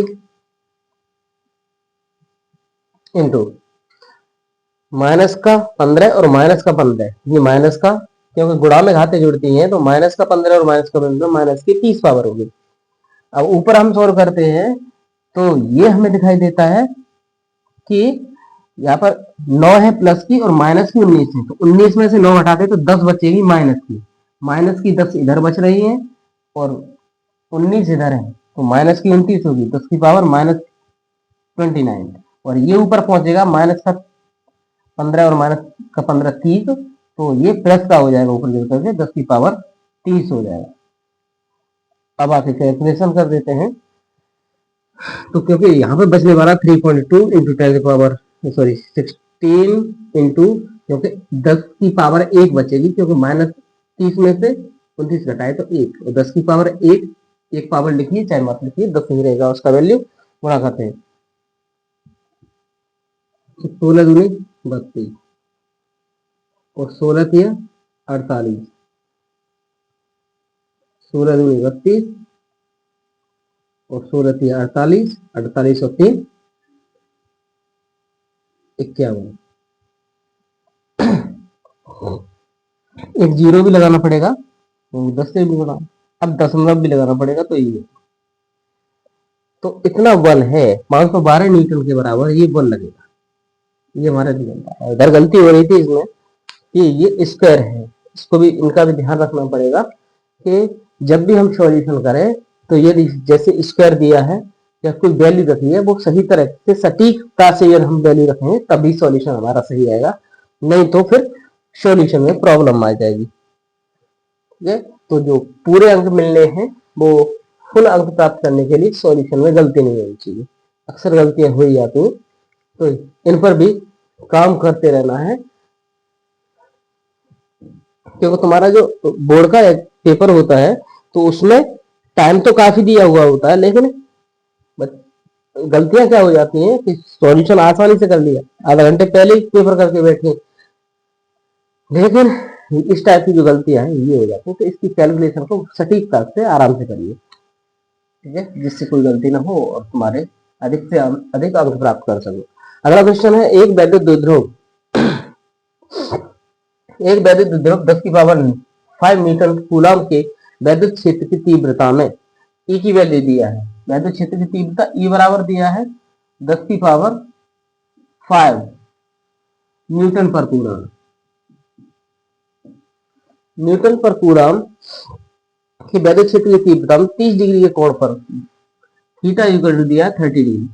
इंटू माइनस का 15 और माइनस का 15, ये माइनस का, क्योंकि गुणा में घातें जुड़ती हैं, तो माइनस का 15 और माइनस का 15 माइनस की 30 पावर होगी। अब ऊपर हम सॉल्व करते हैं तो ये हमें दिखाई देता है कि यहाँ पर 9 है प्लस की और माइनस की 19 है, तो 19 में से 9 हटाते तो 10 बचेगी माइनस की 10 इधर बच रही है और 19 इधर है, तो माइनस की 29 होगी, 10 की पावर -29, और ये ऊपर पहुंचेगा माइनस का 15 और माइनस का 15 30, तो ये प्लस का हो जाएगा ऊपर गिर करके 10 की पावर 30 हो जाएगा। अब आके कैलकुलेशन कर देते हैं, तो क्योंकि यहाँ पे बचने वाला 3.2 इंटू 10 सॉरी 16 इंटू, क्योंकि 10 की पावर 1 बचेगी, क्योंकि -30 में से 29 घटाए तो 1, और 10 की पावर 1 एक पावर लिखिए चाहे मत लिखिए, 10 ही रहेगा उसका वैल्यू। गुणा करते हैं, 16 दूनी 32 और 16 तिया 48, 16 दूनी 32 और 16 तिया 48, 48 और 3 51। एक जीरो भी लगाना पड़ेगा, 10 से भी गुणा, अब दशमलव भी लगाना पड़ेगा, तो ये तो इतना 1 है, 512 न्यूटन के बराबर ये 1 लगेगा। ये हमारा दिया है। इधर गलती हो रही थी इसमें कि ये स्क्वायर है, इसको भी इनका भी ध्यान रखना पड़ेगा कि जब भी हम सॉल्यूशन करें तो ये जैसे स्क्वायर दिया है या कोई वैल्यू रखी है वो सही तरह से सटीकता से अगर हम वैल्यू रखेंगे तभी सॉल्यूशन हमारा सही आएगा, नहीं तो फिर सॉल्यूशन में प्रॉब्लम आ जाएगी। ठीक है, तो जो पूरे अंक मिलने हैं वो फुल अंक प्राप्त करने के लिए सॉल्यूशन में गलती नहीं होनी चाहिए। अक्सर गलतियां हो ही जाती हैं, तो इन पर भी काम करते रहना है, क्योंकि तुम्हारा जो बोर्ड का पेपर होता है तो उसमें टाइम तो काफी दिया हुआ होता है, लेकिन गलतियां क्या हो जाती हैं कि सॉल्यूशन आसानी से कर लिया, आधा घंटे पहले ही पेपर करके बैठे, लेकिन इस टाइप की जो गलतियां हैं ये हो जाती है। तो इसकी कैलकुलेशन को सटीकता से आराम से करिए, ठीक है, जिससे कोई गलती ना हो और तुम्हारे अधिक से अधिक अंक प्राप्त कर सको। अगला क्वेश्चन है, एक वैद्युत द्विध्रुव 10 की पावर 5 न्यूटन कूलम के वैद्युत क्षेत्र की तीव्रता में ई की वैल्यू दिया है। वैद्युत क्षेत्र की तीव्रता ई बराबर दिया है 10 की पावर 5 न्यूटन पर कूलम। न्यूटन पर कूलम की वैद्युत क्षेत्र की तीव्रता में 30 डिग्री के कोण पर थीटा इक्वल टू दिया 30 डिग्री,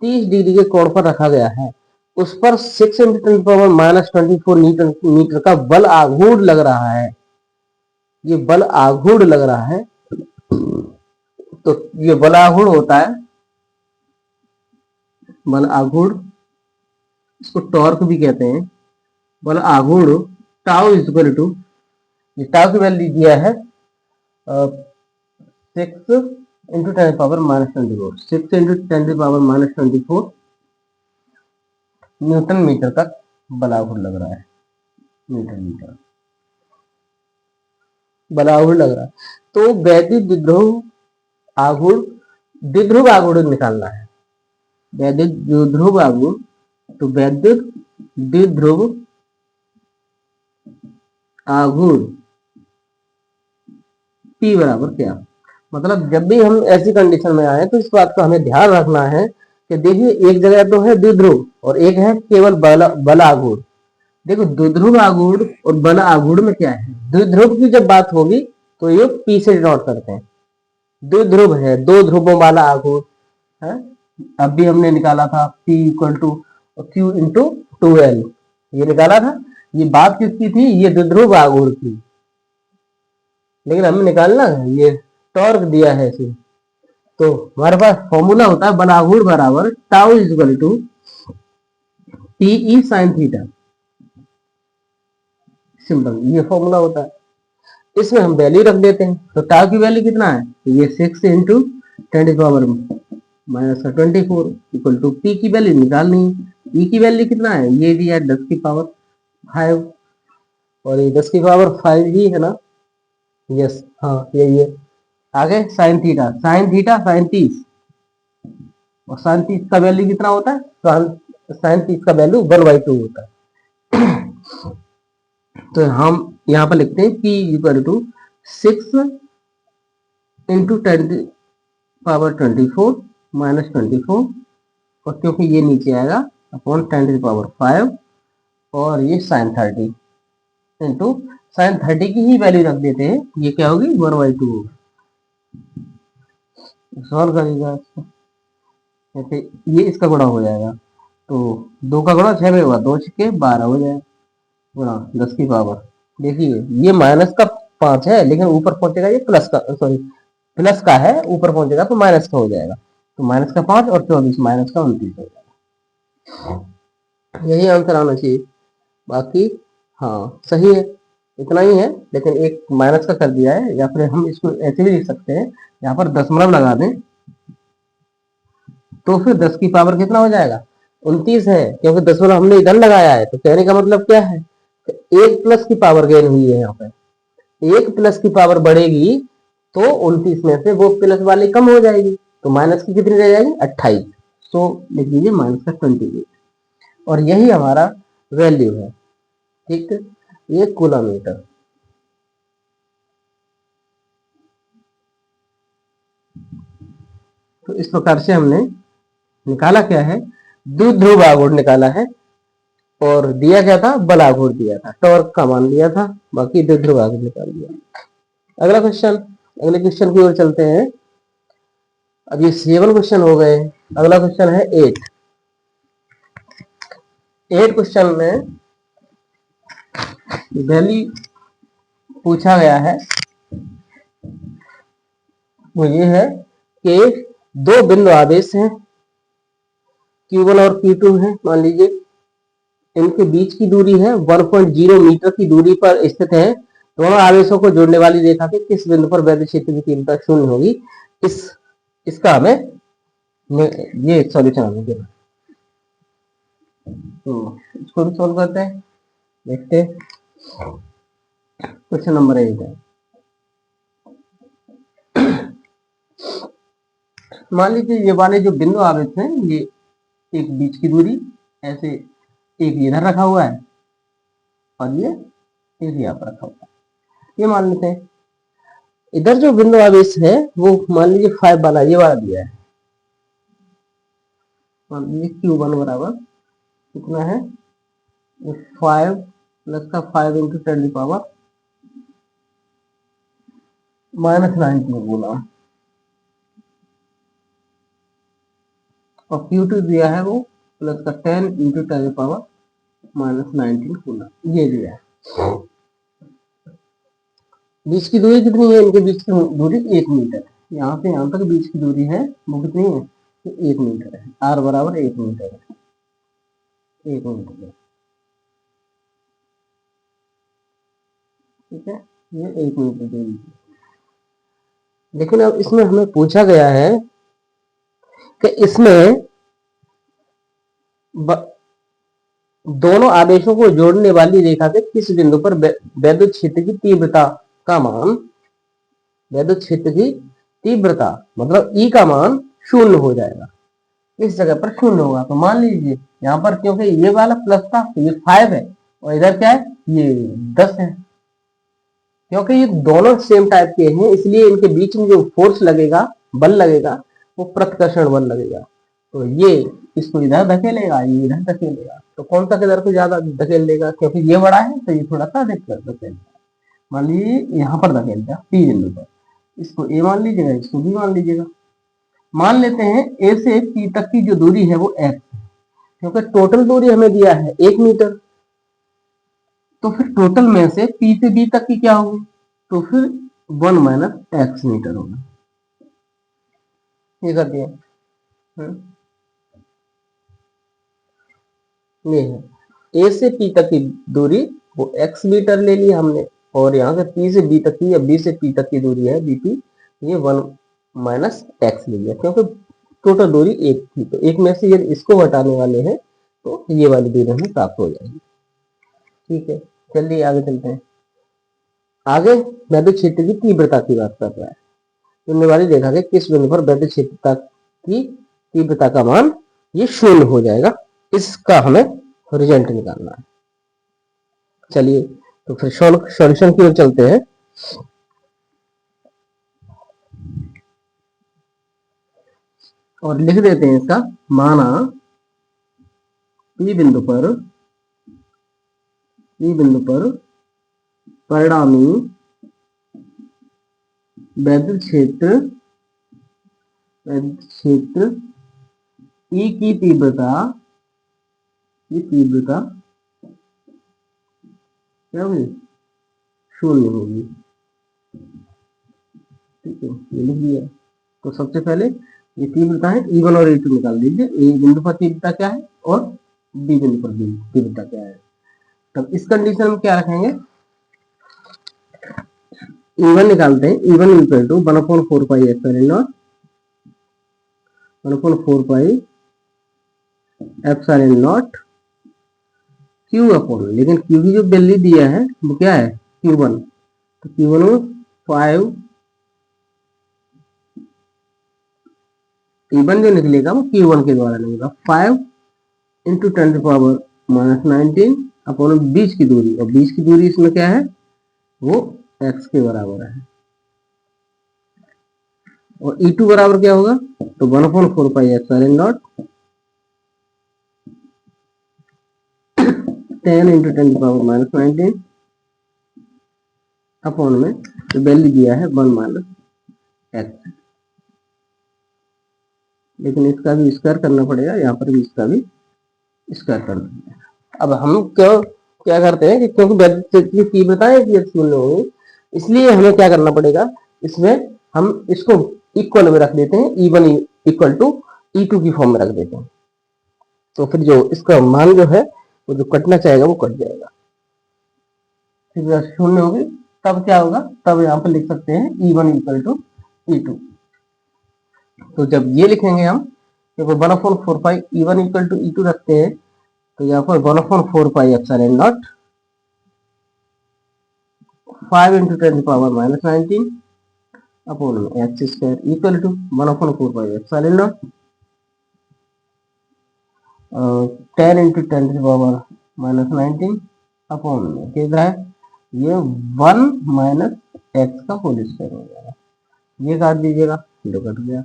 30 डिग्री के कोण पर रखा गया है, उस पर 6 × 10⁻24 न्यूटन मीटर का बल आघूर्ण लग रहा है। ये बल आघूर्ण लग रहा है, तो ये बल आघूर्ण होता है, बल आघूर्ण, इसको टॉर्क भी कहते हैं। बल आघूर्ण टाउ इक्वल टू, टाउ की वैल्यू दिया है 6 × 10⁻24, 6 × 10⁻24 न्यूटन मीटर का बल आघूर्ण लग रहा है। न्यूटन मीटर बल आघूर्ण लग रहा है, तो वैद्युत द्विध्रुव आघूर्ण, द्विध्रुव आघूर्ण निकालना है। वैद्युत द्विध्रुव आघूर्ण, तो वैद्युत द्विध्रुव आघूर्ण P बराबर क्या, मतलब जब भी हम ऐसी कंडीशन में आए तो इस बात का हमें ध्यान रखना है कि देखिए एक जगह तो है द्विध्रुव और एक है केवल बल आघूर्ण। देखो द्विध्रुव आघूर्ण और बल आघूर्ण में क्या है, द्विध्रुव की जब बात होगी तो ये P से डिनोट करते हैं। द्विध्रुव है, दो ध्रुवों वाला आघूर्ण है, अभी हमने निकाला था P equal to Q into 2L, ये निकाला था। ये बात किसकी थी, ये द्विध्रुव आघूर्ण की, लेकिन हमें निकालना है, ये टॉर्क दिया है इसे, तो हमारे पास फॉर्मूला होता है बल आघूर्ण बराबर tau equal to TE sine theta, simple ये फॉर्मूला होता है। इसमें हम वैल्यू रख देते हैं, तो टाउ की वैल्यू कितना है, तो ये 6 इंटू 10⁻24 इक्वल टू पी की वैल्यू निकालनी है। ई की वैल्यू कितना है, ये भी है 10 की पावर 5, और ये 10 की पावर 5 ही है ना, यस हाँ यही है। आगे साइन थीटा, साइन 30, और साइन 30 का वैल्यू कितना होता है, साइन 30 का वैल्यू 1/2 होता है। तो हम यहाँ पर लिखते हैं P इक्वल टू 6 इंटू 10⁻24 -24, और क्योंकि ये नीचे आएगा अपॉन 10⁻5, और ये साइन 30 इंटू साइन 30 की ही वैल्यू रख देते हैं, ये क्या होगी 1/2 होगी। सॉल्व करेगा इसको, ये इसका गुणा हो जाएगा, तो 2 का गुणा 6 में होगा, 2 छक्के 12 हो जाएगा, गुणा 10 की पावर, देखिए ये माइनस का 5 है लेकिन ऊपर पहुंचेगा ये प्लस का, सॉरी प्लस का है, ऊपर पहुंचेगा तो माइनस का हो जाएगा, तो माइनस का 5 और 24 माइनस का 29 हो जाएगा। यही आंसर आना चाहिए, बाकी हाँ सही है, इतना ही है, लेकिन एक माइनस का कर दिया है, या फिर हम इसको ऐसे भी लिख सकते हैं, यहाँ पर दशमलव लगा दें तो फिर 10 की पावर कितना हो जाएगा 29 है, क्योंकि दशमलव हमने इधर लगाया है, तो कहने का मतलब क्या है, एक प्लस की पावर गेन हुई है, यहाँ पे एक प्लस की पावर बढ़ेगी तो 29 में से वो प्लस वाली कम हो जाएगी, तो माइनस की कितनी रह जाएगी 28, तो लिख लीजिए माइनस का 28, और यही हमारा वैल्यू है, ठीक है, ये कूलममीटर। तो इस प्रकार से हमने निकाला क्या है, द्विध्रुव आघूर्ण निकाला है और दिया क्या था, बल आघूर्ण दिया था, टॉर्क का मान दिया था, बाकी द्विध्रुव आघूर्ण निकाल दिया। अगले क्वेश्चन की ओर चलते हैं। अब ये 7 क्वेश्चन हो गए। अगला क्वेश्चन है 8 क्वेश्चन में वैल्यू पूछा गया है वो ये है कि दो बिंदु आवेश हैं Q1 और Q2 है, मान लीजिए इनके बीच की दूरी है 1.0 मीटर की दूरी पर स्थित है। दोनों आवेशों को जोड़ने वाली रेखा के किस बिंदु पर वैद्युत क्षेत्र की तीव्रता शून्य होगी। इसका हमें ये सॉल्यूशन हमें देना, तो इसको भी सॉल्व करते हैं। देखते हैं क्वेश्चन नंबर 8 है। मान लीजिए ये वाले जो बिंदु आवेश हैं, ये एक बीच की दूरी ऐसे एक इधर रखा हुआ है और ये एक यहाँ पर रखा हुआ है। ये मान लेते हैं इधर जो बिंदु आवेश है वो मान लीजिए 5 वाला ये वाला दिया है। मान लीजिए Q1 बराबर कितना है, 5 प्लस का 5 इंटू 10⁻⁻⁹ गुना, और Q2 दिया है वो प्लस का 10 इंटू 10⁻⁻19 गुना, ये दिया है। बीच की दूरी कितनी है, इनके बीच की दूरी 1 मीटर है। यहाँ से यहाँ तक बीच की दूरी है वो कितनी है, तो 1 मीटर है। R बराबर 1 मीटर है, 1 मीटर है, ठीक है, ये 1 मीटर दूरी। लेकिन अब इसमें हमें पूछा गया है कि इसमें दोनों आवेशों को जोड़ने वाली रेखा के किस बिंदु पर वैद्युत क्षेत्र की तीव्रता का मान, वैद्युत क्षेत्र की तीव्रता मतलब E का मान शून्य हो जाएगा। इस जगह पर शून्य होगा। तो मान लीजिए यहाँ पर क्योंकि ये वाला प्लस था तो ये 5 है और इधर क्या है, ये 10 है। क्योंकि ये दोनों सेम टाइप के हैं इसलिए इनके बीच में जो फोर्स लगेगा, बल लगेगा, वो प्रतिकर्षण बल लगेगा। तो ये इसको इधर धकेलेगा, ये इधर धकेलेगा, तो कौन सा किधर को ज्यादा धकेल देगा, क्योंकि ये बड़ा है तो ये थोड़ा सा अधिक धकेलेगा। मान लीजिए यहाँ पर धकेलता P बिंदु पर, इसको A मान लीजिएगा, इसको B मान लीजिएगा। मान लेते हैं A से P तक की जो दूरी है वो x है, क्योंकि टोटल दूरी हमें दिया है 1 मीटर। तो फिर टोटल में से P से B तक की क्या होगी, तो फिर 1 माइनस x मीटर होगा। ये कर दिया, ये है A से P तक की दूरी वो x मीटर ले लिया हमने, और यहाँ से P से B तक की या B से P तक की दूरी है BP, ये 1 माइनस x ले लिया, क्योंकि टोटल दूरी 1 थी। तो एक में से यदि इसको हटाने वाले हैं तो ये वाली दूरी हमें प्राप्त हो जाएगी। ठीक है, चलिए आगे चलते हैं। आगे वैद्युत क्षेत्र की तीव्रता की बात कर रहा है। चुनने वाली रेखा के किस बिंदु पर वैद्युत क्षेत्र की तीव्रता का मान ये शून्य हो जाएगा, इसका हमें रिजल्ट निकालना है। चलिए तो फिर सॉल्यूशन की ओर चलते हैं। और लिख देते हैं इसका, माना P बिंदु पर परिणामी वैद्युत क्षेत्र E की तीव्रता क्या होगी, शून्य होगी। ठीक है, ये लिख दिया। तो सबसे पहले ये तीव्रता है E1 और E2 निकाल लीजिए। ए बिंदु पर तीव्रता क्या है और B बिंदु पर तीव्रता क्या है। तब इस कंडीशन में क्या रखेंगे, E1 निकालते हैं। E1 equal to 1/4 pi epsilon not 1/4 pi epsilon not Q upon, लेकिन Q की जो वैल्यू दिया है वो क्या है, Q1। तो Q1 में 5 E1 जो निकलेगा वो Q1 के द्वारा निकलेगा, 5 इंटू 10⁻⁻19 अपॉन बीच की दूरी, और बीच की दूरी इसमें क्या है, वो x के बराबर है। और E2 बराबर क्या होगा, तो 1/4 pi epsilon not 10 into 10⁻⁻19 upon में तो वैल्यू दिया है 1 माइनस एक्स, लेकिन इसका भी स्क्वायर करना पड़ेगा, यहाँ पर भी इसका भी स्क्वायर करना पड़ेगा। अब हम क्या करते हैं कि क्योंकि तीव्रता की शून्य होगी, इसलिए हमें क्या करना पड़ेगा, इसमें हम इसको इक्वल में रख देते हैं, E1 इक्वल टू E2 की फॉर्म में रख देते हैं, तो फिर जो इसका मान जो है वो जो कटना चाहेगा वो कट जाएगा। फिर शून्य होगी तब क्या होगा, तब यहाँ पर लिख सकते हैं E1 इक्वल टू E2। तो जब ये लिखेंगे हम, देखो 1/4 E1 इक्वल टू E2 रखते हैं, तो यहाँ पर 1/4 एप्सिलॉन नॉट 5 इंटू 10⁻⁻19 अपॉन में x square equal to 1/4 epsilon not 10 into 10⁻⁻19 upon में कितना है, ये 1 माइनस एक्स का होल स्क्वायर हो जाएगा। ये काट दीजिएगा, दो कट गया,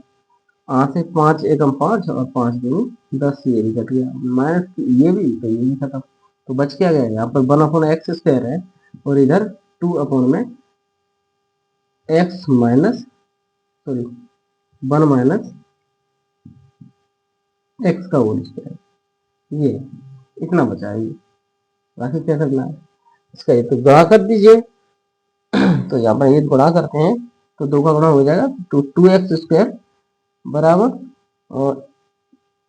8 से 5 एकम 5 और 5 दूनी 10, ये भी कट गया, माइनस ये भी, तो ये भी खत्म, तो बच क्या गया, यहाँ पर 1/x² है और इधर 2 अपॉन में एक्स माइनस 1 माइनस एक्स का होल स्क्वायर, ये इतना बचा है। बाकी क्या करना है, इसका ये तो गुणा कर दीजिए, तो यहाँ पर ये गुणा करते हैं तो 2 का गुणा हो जाएगा, तो 2x² बराबर, और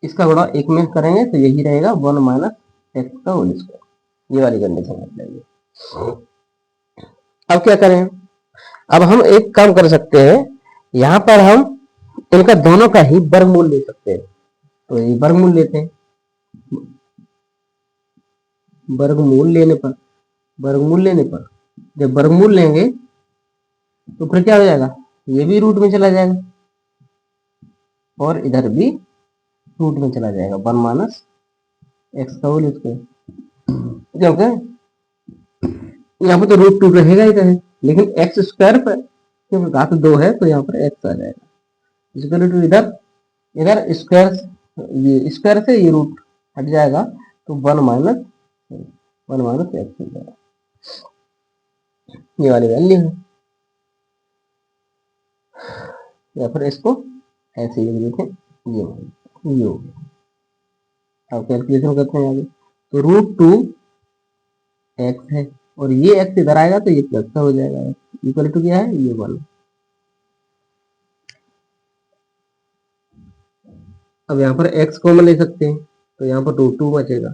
इसका गुणा 1 में करेंगे तो यही रहेगा 1 माइनस एक्स का होल स्क्वायर। ये वाली कंडीशन बताइए। अब क्या करें, अब हम एक काम कर सकते हैं, यहाँ पर हम इनका दोनों का ही वर्गमूल ले सकते हैं, तो ये वर्गमूल लेते हैं। वर्गमूल लेने पर जब वर्गमूल लेंगे तो फिर क्या हो जाएगा, ये भी रूट में चला जाएगा और इधर भी रूट में चला जाएगा, 1 माइनस एक्स का होल स्क्वायर, क्योंकि यहाँ पर तो √2 रहेगा ही रहे, लेकिन एक्स स्क्वायर पर क्योंकि घात 2 है तो यहाँ पर एक्स आ जाएगा, इक्वल टू इधर स्क्वायर, ये स्क्वायर से ये रूट हट जाएगा, तो 1 माइनस एक्स हो जाएगा, ये वाली वैल्यू है। या फिर इसको ऐसे ही लिख देते, ये हो गया। अब कैलकुलेशन करते हैं आगे, तो √2 एक्स है और ये एक्स इधर आएगा तो ये प्लस का हो जाएगा, इक्वल टू क्या है, ये 1। अब यहाँ पर एक्स कॉमन ले सकते हैं, तो यहाँ पर √2 बचेगा,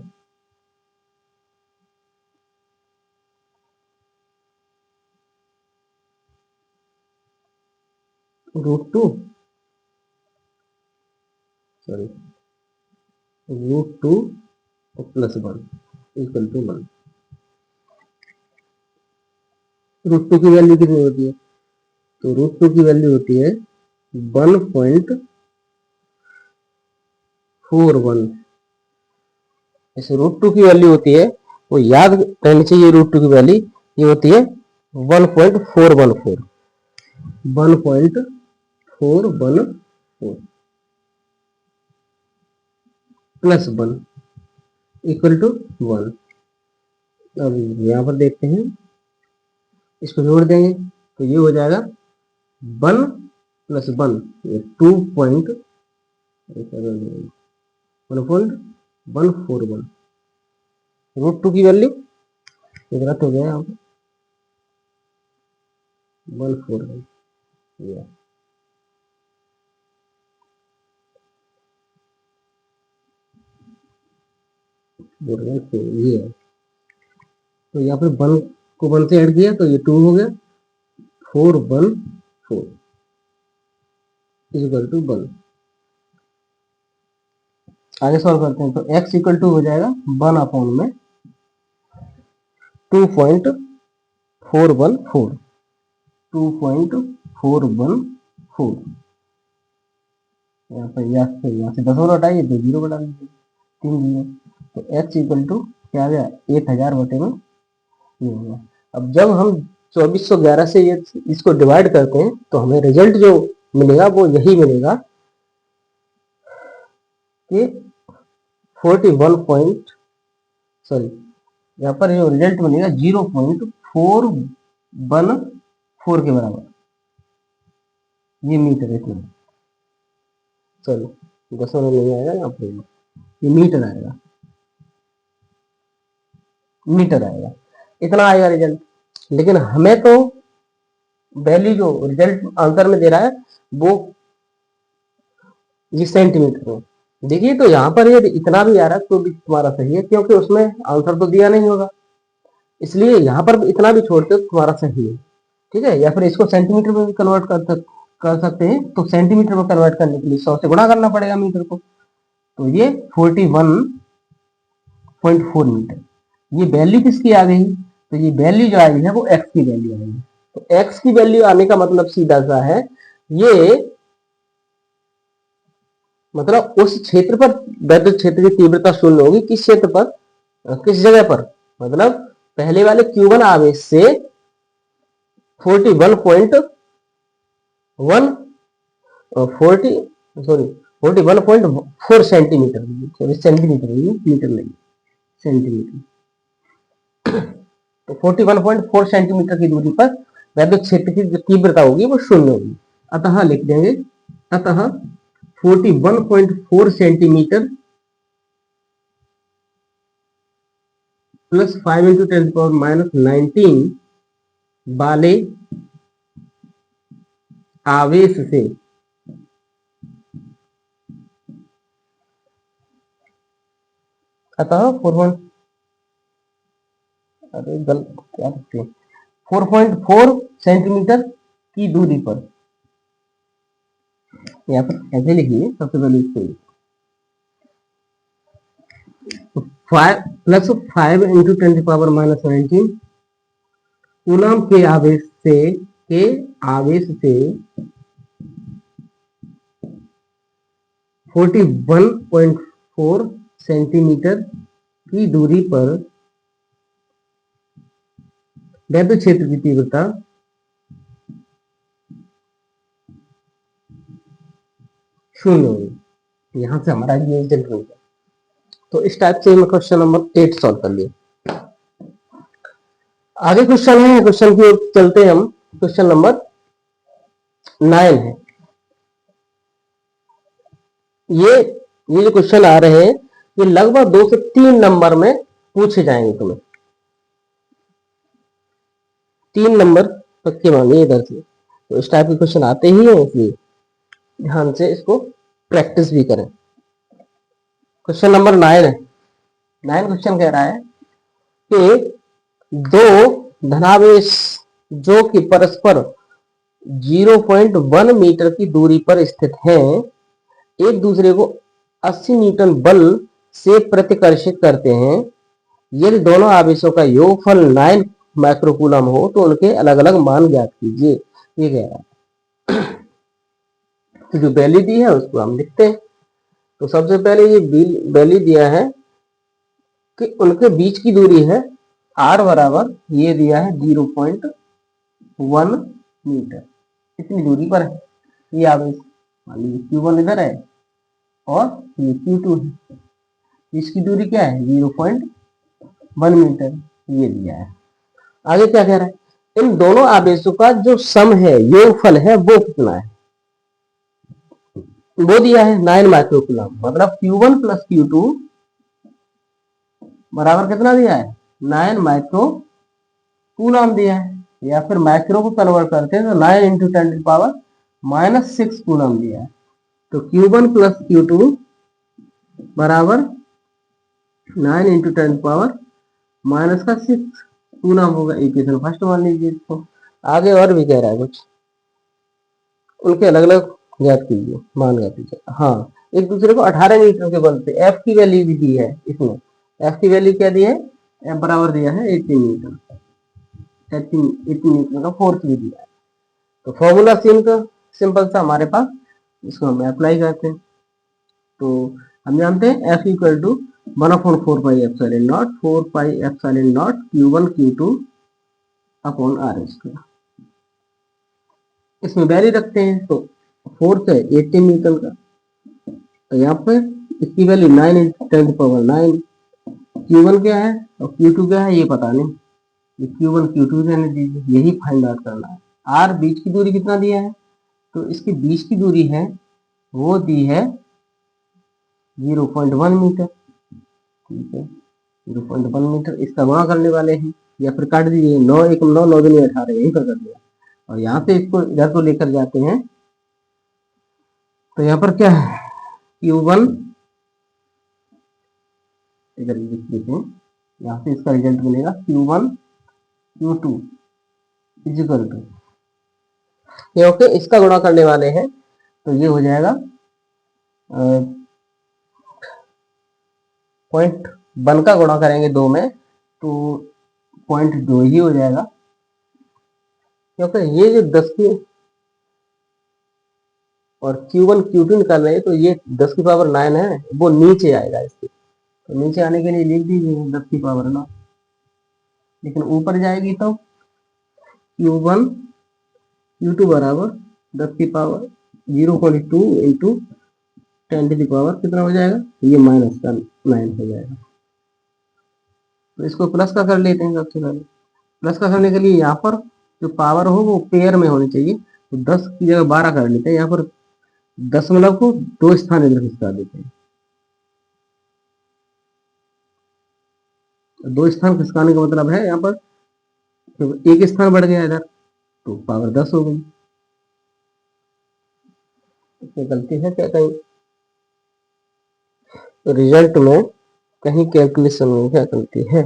√2 प्लस 1 इक्वल टू 1। √2 की वैल्यू कितनी होती है, तो √2 की वैल्यू होती है 1.41। ऐसे √2 की वैल्यू होती है, वो याद रहनी चाहिए, √2 की वैल्यू ये होती है 1.414 प्लस 1 इक्वल टू 1। अब यहाँ पर देखते हैं, इसको जोड़ देंगे तो ये हो जाएगा 1 प्लस 1, 1.141। √2 की वैल्यू गलत हो गया यहाँ पर, 141 ये है, तो यहाँ पर 1 को 1 से ऐड किया तो ये 2 हो गया, 414 इक्वल टू 1। आगे सॉल्व करते हैं, तो x इक्वल टू हो जाएगा 1 अपॉन में 2.414 यहाँ पर यहाँ से 10 और हटाइए तो 0 बना दीजिए, 3 0, तो x इक्वल टू क्या आ गया, 1000 बटे में ये हो गया। अब जब हम 2411 से ये इसको डिवाइड करते हैं तो हमें रिजल्ट जो मिलेगा वो यही मिलेगा कि 41 यहाँ पर जो रिजल्ट बनेगा 0.414 के बराबर, ये मीटर है इसमें। चलो दशमलव नहीं आएगा यहाँ पर, ये मीटर आएगा, मीटर आएगा, इतना आएगा रिजल्ट। लेकिन हमें तो वैल्यू जो रिजल्ट आंसर में दे रहा है वो ये सेंटीमीटर में। देखिए तो यहाँ पर यदि इतना भी आ रहा है तो भी तुम्हारा सही है, क्योंकि उसमें आंसर तो दिया नहीं होगा, इसलिए यहाँ पर इतना भी छोड़ते हो तो तुम्हारा सही है। ठीक है, या फिर इसको सेंटीमीटर में भी कन्वर्ट कर सकते हैं, तो सेंटीमीटर में कन्वर्ट करने के लिए 100 से गुणा करना पड़ेगा मीटर को। तो ये 41.4 मीटर, ये वैल्यू किसकी आ गई? तो ये वैल्यू जो आई है वो एक्स की वैल्यू आई है। तो एक्स की वैल्यू आने का मतलब सीधा सा है, ये मतलब उस क्षेत्र पर वैद्युत क्षेत्र की तीव्रता शून्य होगी। किस क्षेत्र पर, किस जगह पर? मतलब पहले वाले Q1 आवेश से 41.4 सेंटीमीटर, सॉरी सेंटीमीटर मीटर नहीं, सेंटीमीटर। तो 41.4 सेंटीमीटर की दूरी पर वैद्युत क्षेत्र की जो तीव्रता होगी वो शून्य होगी। अतः लिख देंगे, अतः 41.4 सेंटीमीटर प्लस 5 × 10⁻19 वाले आवेश से अतः 4.4 सेंटीमीटर की दूरी पर, यहाँ पर ऐसे लिखिए सबसे पहले इसको, 5 + 5 × 10⁻19 कूलम के आवेश से 41.4 सेंटीमीटर की दूरी पर वैद्युत क्षेत्र की तीव्रता शून्य होगी। यहां से हमारा ये रिजल्ट हो गया। तो इस टाइप से मैं क्वेश्चन नंबर 8 सॉल्व कर लिया। आगे क्वेश्चन है, क्वेश्चन की ओर चलते हैं हम। क्वेश्चन नंबर 9 है। ये जो क्वेश्चन आ रहे हैं ये लगभग 2 से 3 नंबर में पूछे जाएंगे तुम्हें, 3 नंबर पक्के मानिए इधर से। तो इस टाइप के क्वेश्चन आते ही हैं, इसलिए ध्यान से इसको प्रैक्टिस भी करें। क्वेश्चन नंबर 9 है। 9 क्वेश्चन कह रहा है कि दो धनावेश जो कि परस्पर 0.1 मीटर की दूरी पर स्थित हैं, एक दूसरे को 80 न्यूटन बल से प्रतिकर्षित करते हैं। यदि दोनों आवेशों का योगफल 9 माइक्रोकूलम हो तो उनके अलग अलग मान ज्ञात कीजिए। ये कह रहा है, तो जो वैल्यू दी है उसको हम लिखते हैं। तो सबसे पहले ये वैल्यू दिया है कि उनके बीच की दूरी है r बराबर, ये दिया है 0.1 मीटर, इतनी दूरी पर है ये आवेश। मान लीजिए Q1 इधर है और ये Q2 है, इसकी दूरी क्या है 0.1 मीटर, ये दिया है। आगे क्या कह रहा है, इन दोनों आवेशों का जो सम है, योगफल है, वो कितना है? वो दिया है 9 माइक्रोकूलम, मतलब Q1 + Q2 बराबर कितना दिया है 9 माइक्रोकूलम दिया है, या फिर माइक्रो को कन्वर्ट करते हैं तो 9 × 10⁻⁻6 कूलम दिया है। तो Q1 + Q2 बराबर 9 × 10⁻⁻6 कूलम होगा। इक्वेशन फर्स्ट मान लीजिए इसको। आगे और भी कह रहा है कुछ, उनके अलग अलग ज्ञात कीजिए, मान ज्ञात कीजिए। हाँ, एक दूसरे को 18 न्यूटन के बल पे, F की वैल्यू भी दी है इसमें। F की वैल्यू क्या दी है, F बराबर दिया है 18 न्यूटन, 18 न्यूटन का फोर्स भी दिया है। तो फॉर्मूला सिंपल सा हमारे पास, इसको हम अप्लाई करते हैं। तो हम जानते हैं F = 1/4πε0 4πε0 Q1 Q2 upon r²। इसमें वैल्यू रखते हैं, तो फोर्स है 18 न्यूटन का, तो यहाँ पर इसकी वैल्यू 9 × 10⁻9 Q1 क्या है और Q2 क्या है ये पता नहीं, ये Q1 Q2 रहने दीजिए, यही फाइंड आउट करना है। R बीच की दूरी कितना दिया है, तो इसकी बीच की दूरी है वो दी है 0.1 मीटर, ठीक है 0.1 मीटर। इसका गुणा करने वाले हैं या फिर काट दीजिए, 9 1 9 9 दूनी 18 यहीं पर कर दिया, और यहाँ से इसको इधर को लेकर जाते हैं तो यहाँ पर क्या है Q1 इधर लिख देते हैं, यहाँ से इसका रिजल्ट बनेगा Q1 Q2 इजिकल टू, क्योंकि इसका गुणा करने वाले हैं तो ये हो जाएगा 0.1 का गुणा करेंगे 2 में तो 0.2 ही हो जाएगा, क्योंकि ये जो 10 की और Q1 Q2 निकाल रहे हैं तो ये 10 की पावर 9 है, वो नीचे आएगा इसके, तो नीचे आने के लिए लिख दीजिए 10 की पावर 9, लेकिन ऊपर जाएगी तो Q1 Q2 बराबर 10 की पावर 0.2 इंटू 10 की पावर कितना हो जाएगा, ये माइनस का 9 हो जाएगा। तो इसको प्लस का कर लेते हैं सबसे पहले। प्लस का करने के लिए यहाँ पर जो पावर हो वो पेयर में होनी चाहिए, तो 10 की जगह 12 कर लेते हैं, यहाँ पर दशमलव को 2 स्थान इधर खिसका देते हैं, 2 स्थान खिसकाने का मतलब है यहाँ पर तो एक स्थान बढ़ गया इधर तो पावर 10 हो गई। इसमें गलती है क्या कहीं, तो रिजल्ट में कहीं कैलकुलेशन में क्या गलती है,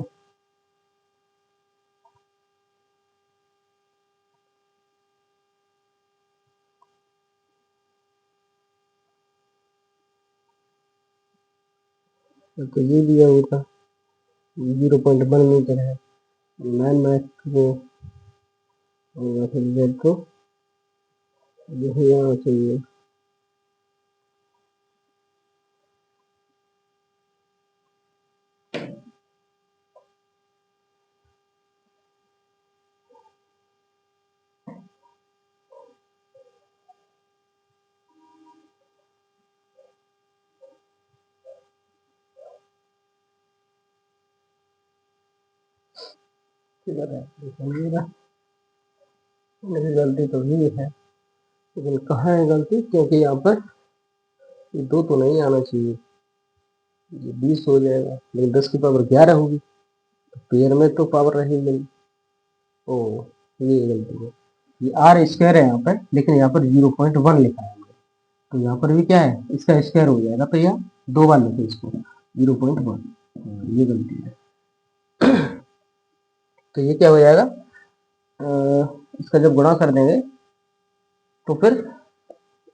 तो ये दिया होगा 0.1 मीटर है, 9 मैथ को रिजल्ट को यही आना चाहिए। मेरी गलती तो ही है, लेकिन कहाँ है गलती, क्योंकि यहाँ पर ये 2 तो नहीं आना चाहिए, ये 20 हो जाएगा, लेकिन 10 की पावर 11 होगी, तो पेयर में तो पावर रहेगी नहीं। ओ ये गलती है, ये आर स्क्वायर है यहाँ पर, लेकिन यहाँ पर 0.1 लिखा है, तो यहाँ पर भी क्या है इसका स्क्वायर हो जाएगा, तो यहाँ 2 बार लिखे इसको 0.1, ये गलती है। तो ये क्या हो जाएगा, इसका जब गुणा कर देंगे तो फिर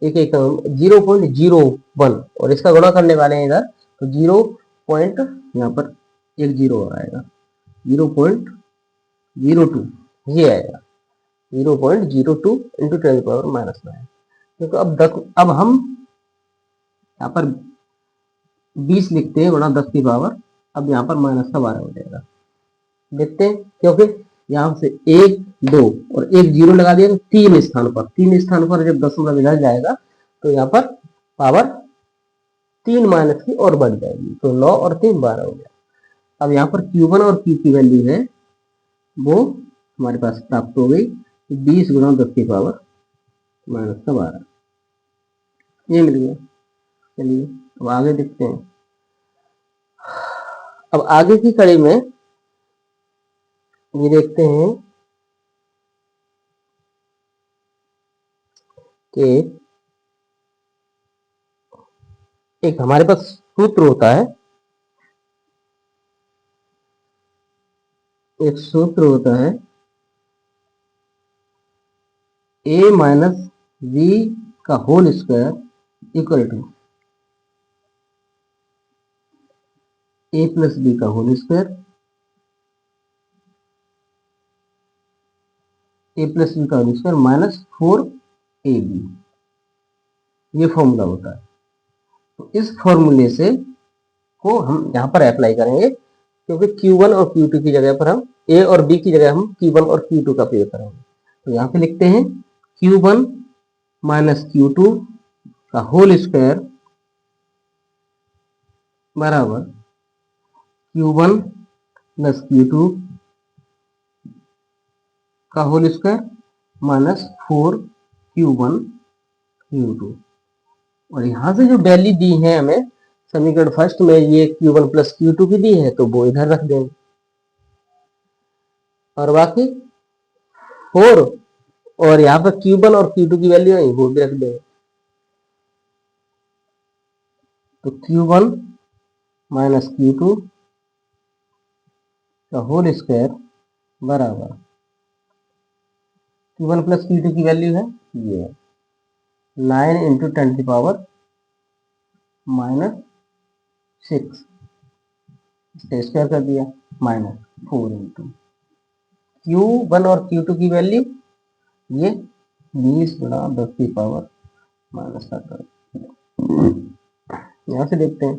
एक एक 0.01 और इसका गुणा करने वाले हैं इधर तो 0 पॉइंट यहाँ पर एक 0 आएगा 0.02 ये आएगा 0.02 इंटू 10 पावर -9, क्योंकि अब हम यहाँ पर 20 लिखते हैं गुणा 10 की पावर, अब यहाँ पर -12 हो जाएगा, देखते हैं क्योंकि यहाँ से 1 2 और 1 0 लगा दिया तो 3 स्थान पर जब दशमलव इधर जाएगा तो यहाँ पर पावर 3 माइनस की और बढ़ जाएगी, तो 9 और 3 12 हो गया। अब यहाँ पर Q1 और Q की वैल्यू है वो हमारे पास प्राप्त हो गई 20 गुणा 10 की पावर -12, ये मिल गया। चलिए अब आगे देखते हैं। अब आगे की कड़ी में ये देखते हैं कि एक हमारे पास सूत्र होता है, एक सूत्र होता है a माइनस v का whole square equal to a plus b का whole square, a plus b का होल स्क्वायर -4ab, ये फॉर्मूला होता है। तो इस फॉर्मूले से को हम यहाँ पर अप्लाई करेंगे, क्योंकि Q1 और Q2 की जगह पर हम A और B की जगह हम Q1 और Q2 का प्रयोग करेंगे। तो यहाँ पे लिखते हैं Q1 माइनस Q2 का होल स्क्वायर बराबर Q1 प्लस Q2 का whole square minus 4Q1 Q2। और यहां से जो वैल्यू दी है हमें समीकरण फर्स्ट में, ये Q1 प्लस Q2 की दी है, तो वो इधर रख देंगे और बाकी 4 और यहाँ पर Q1 और Q2 की वैल्यू है वो भी रख देंगे। तो Q1 माइनस Q2 का होल स्क्वायर बराबर Q1 प्लस Q2 की वैल्यू है ये 9 इंटू 10 की पावर माइनस 6, स्क्वायर कर दिया माइनस 4 इंटू Q1 और Q2 की वैल्यू ये 20 गुणा 10 की पावर माइनस 17। यहाँ से देखते हैं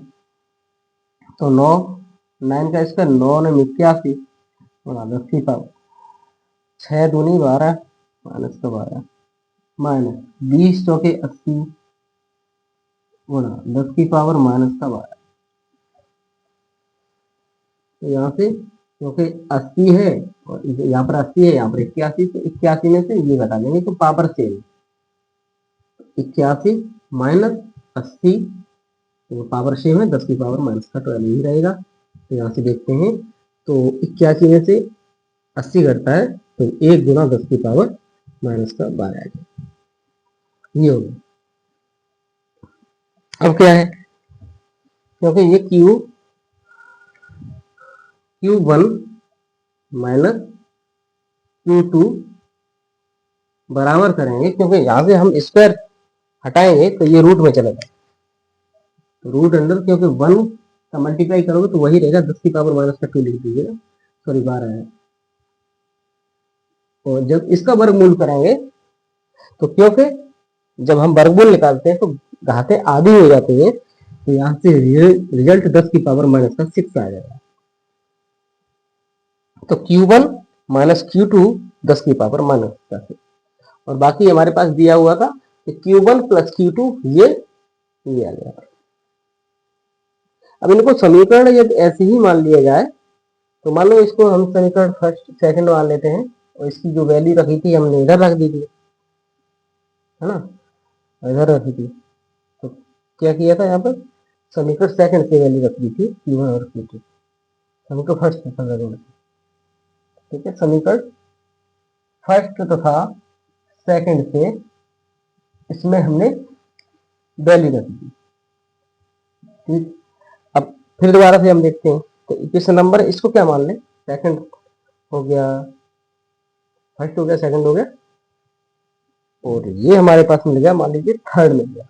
तो 9 का स्क्वायर 9 ने 81 गुणा 10 की पावर 6 दूनी 12 माइनस का 12 माइनस 20 चौके 80 गुणा 10 की पावर माइनस का 12। तो यहाँ से क्योंकि 80 है और यहाँ पर 80 है, यहाँ पर 81, तो 81 में से ये घटा देंगे तो पावर सेम 81 माइनस 80, तो पावर सेम है 10 की पावर माइनस का 12 ही रहेगा। तो यहाँ से देखते हैं तो 81 में से 80 घटता है तो 1 गुना 10 की पावर माइनस का 12 आ जाएगा। ये हो गया। अब क्या है, क्योंकि ये Q1 माइनस Q2 बराबर करेंगे, क्योंकि यहां से हम स्क्वायर हटाएंगे तो ये रूट में चला जाएगा, तो रूट अंडर, क्योंकि 1 का मल्टीप्लाई करोगे तो वही रहेगा 10 की पावर माइनस का 2 लिख दीजिएगा, सॉरी 12 है। और जब इसका वर्गमूल करेंगे तो क्योंकि जब हम वर्गमूल निकालते हैं तो घातें आधी हो जाती है, तो यहाँ से रिजल्ट 10 की पावर माइनस का 6 आ जाएगा। तो Q1 माइनस Q2 10 की पावर माइनस का 6, और बाकी हमारे पास दिया हुआ था कि Q1 प्लस Q2 ये आ गया। अब इनको समीकरण यदि ऐसे ही मान लिया जाए तो मान लो इसको हम समीकरण फर्स्ट सेकंड मान लेते हैं और इसकी जो वैल्यू रखी थी हमने इधर रख दी थी, है ना, इधर रखी थी। तो क्या किया था, यहाँ पर समीकरण सेकंड की वैल्यू रख दी थी Q1 और Q2, समीकरण फर्स्ट ठीक है, समीकरण फर्स्ट तथा सेकंड से इसमें हमने वैल्यू रख दी। ठीक, अब फिर दोबारा से हम देखते हैं तो इक्वेशन नंबर इसको क्या मान लें, सेकंड हो गया, फर्स्ट हो गया, सेकंड हो गया, और ये हमारे पास मिल गया, मान लीजिए थर्ड मिल गया,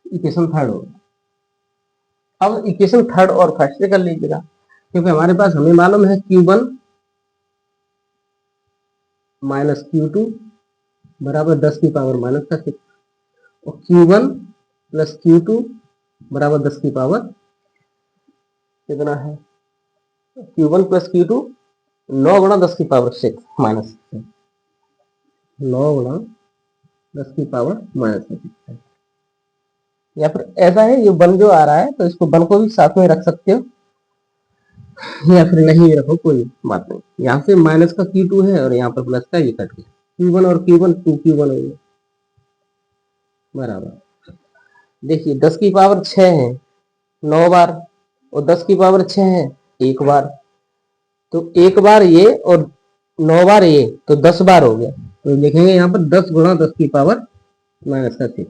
इक्वेशन थर्ड हो गया। अब इक्वेशन थर्ड और फर्स्ट से कर लीजिएगा, क्योंकि हमारे पास हमें मालूम है Q1 माइनस Q2 बराबर 10 की पावर माइनस का 6, और Q1 प्लस Q2 बराबर 10 की पावर कितना है, Q1 प्लस Q2 9 गुणा 10 की पावर 6 माइनस 9 गुणा 10 की पावर माइनस 6, या फिर ऐसा है ये 1 जो आ रहा है तो इसको 1 को भी साथ में रख सकते हो, या फिर नहीं रखो कोई बात नहीं। यहाँ से माइनस का Q2 है और यहाँ पर प्लस का, ये कट गया, Q1 और Q1 2Q1 हो गया बराबर। देखिए 10 की पावर 6 है 9 बार, और 10 की पावर 6 है 1 बार, तो 1 बार ये और 9 बार ये, तो 10 बार हो गया। तो देखेंगे यहाँ पर 10 गुणा 10 की पावर माइनस का 6,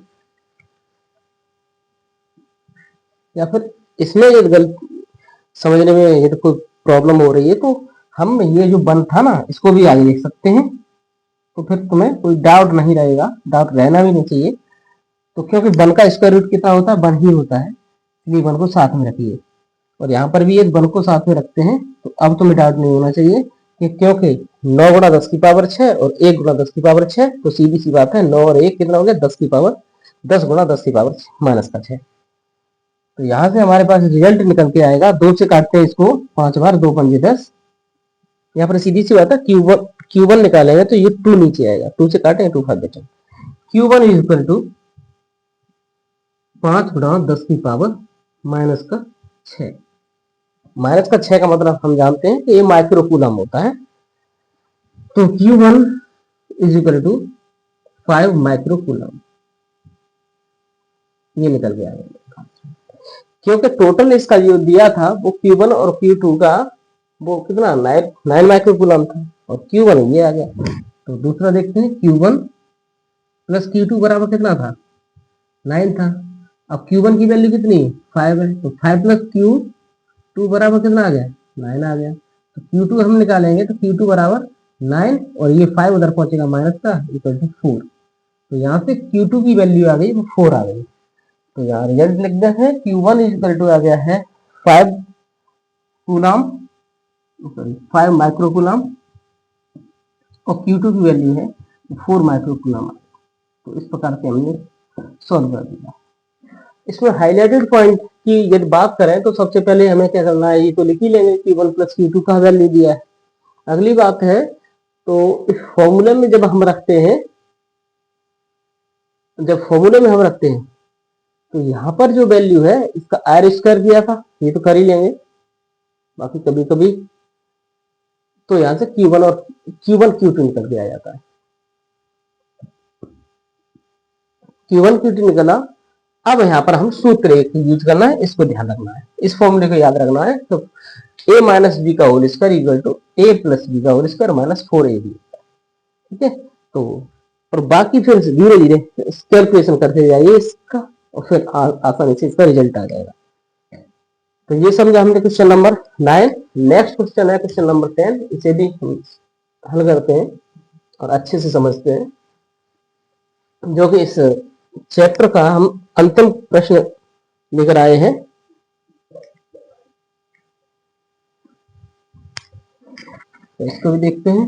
या फिर इसमें यदि गलत समझने में यदि कोई प्रॉब्लम हो रही है तो हम ये जो 1 था ना इसको भी आगे लिख सकते हैं, तो फिर तुम्हें कोई डाउट नहीं रहेगा, डाउट रहना भी नहीं चाहिए। तो क्योंकि 1 का स्क्वायर रूट कितना होता है, 1 ही होता है, इसलिए 1 को साथ में रखिए, और यहाँ पर भी ये 1 को साथ में रखते हैं। तो अब तुम्हें डाउट नहीं होना चाहिए कि क्योंकि 9 गुणा 10 की पावर 6 और 1 गुणा 10 की पावर 6, तो सीधी सी बात है 9 और 1 कितना हो गया 10 की पावर 10 गुणा 10 की पावर माइनस का 6। तो यहाँ से हमारे पास रिजल्ट निकल के आएगा, 2 से काटते हैं इसको 5 बार, 2 पंजे 10, यहाँ पर सीधी सी बात है Q1 निकालेंगे तो ये 2 नीचे आएगा, 2 से काटें 2 5 बचे, Q1 इज इक्वल टू 5 गुणा 10 की पावर माइनस का 6। माइनस का 6 का मतलब हम जानते हैं कि ये माइक्रो कूलम होता है। तो Q1 is equal to 5 micro coulomb, ये निकल गया है। क्योंकि टोटल इसका जो दिया था वो Q1 और Q2 का वो कितना 9 माइक्रो कूलम था, और Q1 ये आ गया। तो दूसरा देखते हैं, Q1 प्लस Q2 बराबर कितना था, 9 था। अब Q1 की वैल्यू कितनी 5 है, तो 5 प्लस Q2 बराबर कितना आ गया 9 आ गया। तो Q2 हम निकालेंगे तो Q2 बराबर 9 और ये 5 उधर पहुंचेगा माइनस का, इक्वल टू 4। तो यहाँ से Q2 की वैल्यू आ गई वो 4 आ गई। तो यहाँ रिजल्ट लिखते हैं Q1 इक्वल टू आ गया है 5 कूलम, सॉरी 5 माइक्रो कूलम, और Q2 की वैल्यू है 4 माइक्रो कूलम। तो इस प्रकार से हमने सॉल्व कर दिया। इसमें हाईलाइटेड पॉइंट की यदि बात करें तो सबसे पहले हमें क्या करना है, ये तो लिख ही लेंगे Q1 प्लस Q2 का वैल्यू दिया है। अगली बात है, तो इस फॉर्मूले में जब हम रखते हैं, तो यहाँ पर जो वैल्यू है इसका आर स्क्वायर दिया था, ये तो कर ही लेंगे। बाकी कभी कभी तो यहाँ से Q1 और Q2 निकल के आ जाता है। Q1 Q2 निकला। अब यहाँ पर हम सूत्र एक यूज करना है, इसको ध्यान रखना है, इस फॉर्मूले को याद रखना है। तो a माइनस बी का whole square equal to a plus b का होल स्क्वायर माइनस 4ab। ठीक है, तो और बाकी फिर धीरे धीरे कैलकुलेशन करते जाइए इसका, और फिर आसानी से इसका रिजल्ट आ जाएगा। तो ये समझा हमने क्वेश्चन नंबर 9। नेक्स्ट क्वेश्चन है क्वेश्चन नंबर 10। इसे भी हल करते हैं और अच्छे से समझते हैं, जो कि इस चैप्टर का हम अंतिम प्रश्न लेकर आए हैं। तो इसको भी देखते हैं,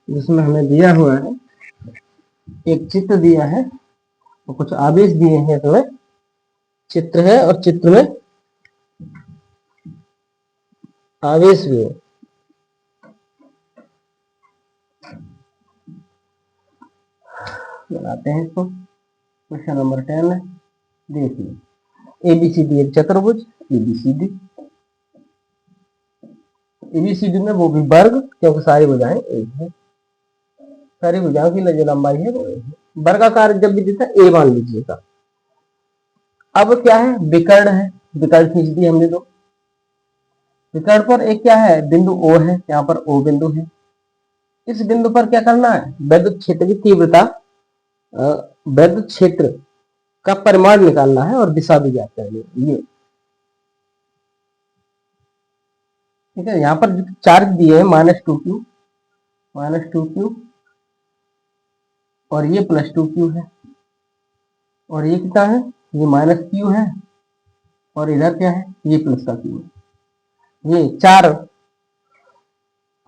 जिसमें हमें दिया हुआ है एक चित्र दिया है और कुछ आदेश दिए हैं। इसमें चित्र है और चित्र में आवेश भी है। बनाते हैं इसको। क्वेश्चन नंबर 10 है, देखिए एबीसीडी एक चतुर्भुज, एबीसीडी में वो भी वर्ग, क्योंकि सारी भुजाएं एक है, सारी भुजाओं की जो लंबाई है वो एक है। वर्गाकार जब भी देता है ए मान लीजिएगा। अब क्या है, विकर्ण है, विकर्ण खींच दी हमने। तो विकर्ण पर एक क्या है, बिंदु O है, यहाँ पर O बिंदु है। इस बिंदु पर क्या करना है, वैद्युत क्षेत्र की तीव्रता, वैद्युत क्षेत्र का परिमाण निकालना है और दिशा भी ज्ञात करनी है। ये ठीक है। यहाँ पर चार्ज दिए है -2q, और ये +2q है, और ये कितना है, ये -q है, और इधर क्या है, ये प्लस का q है। ये चार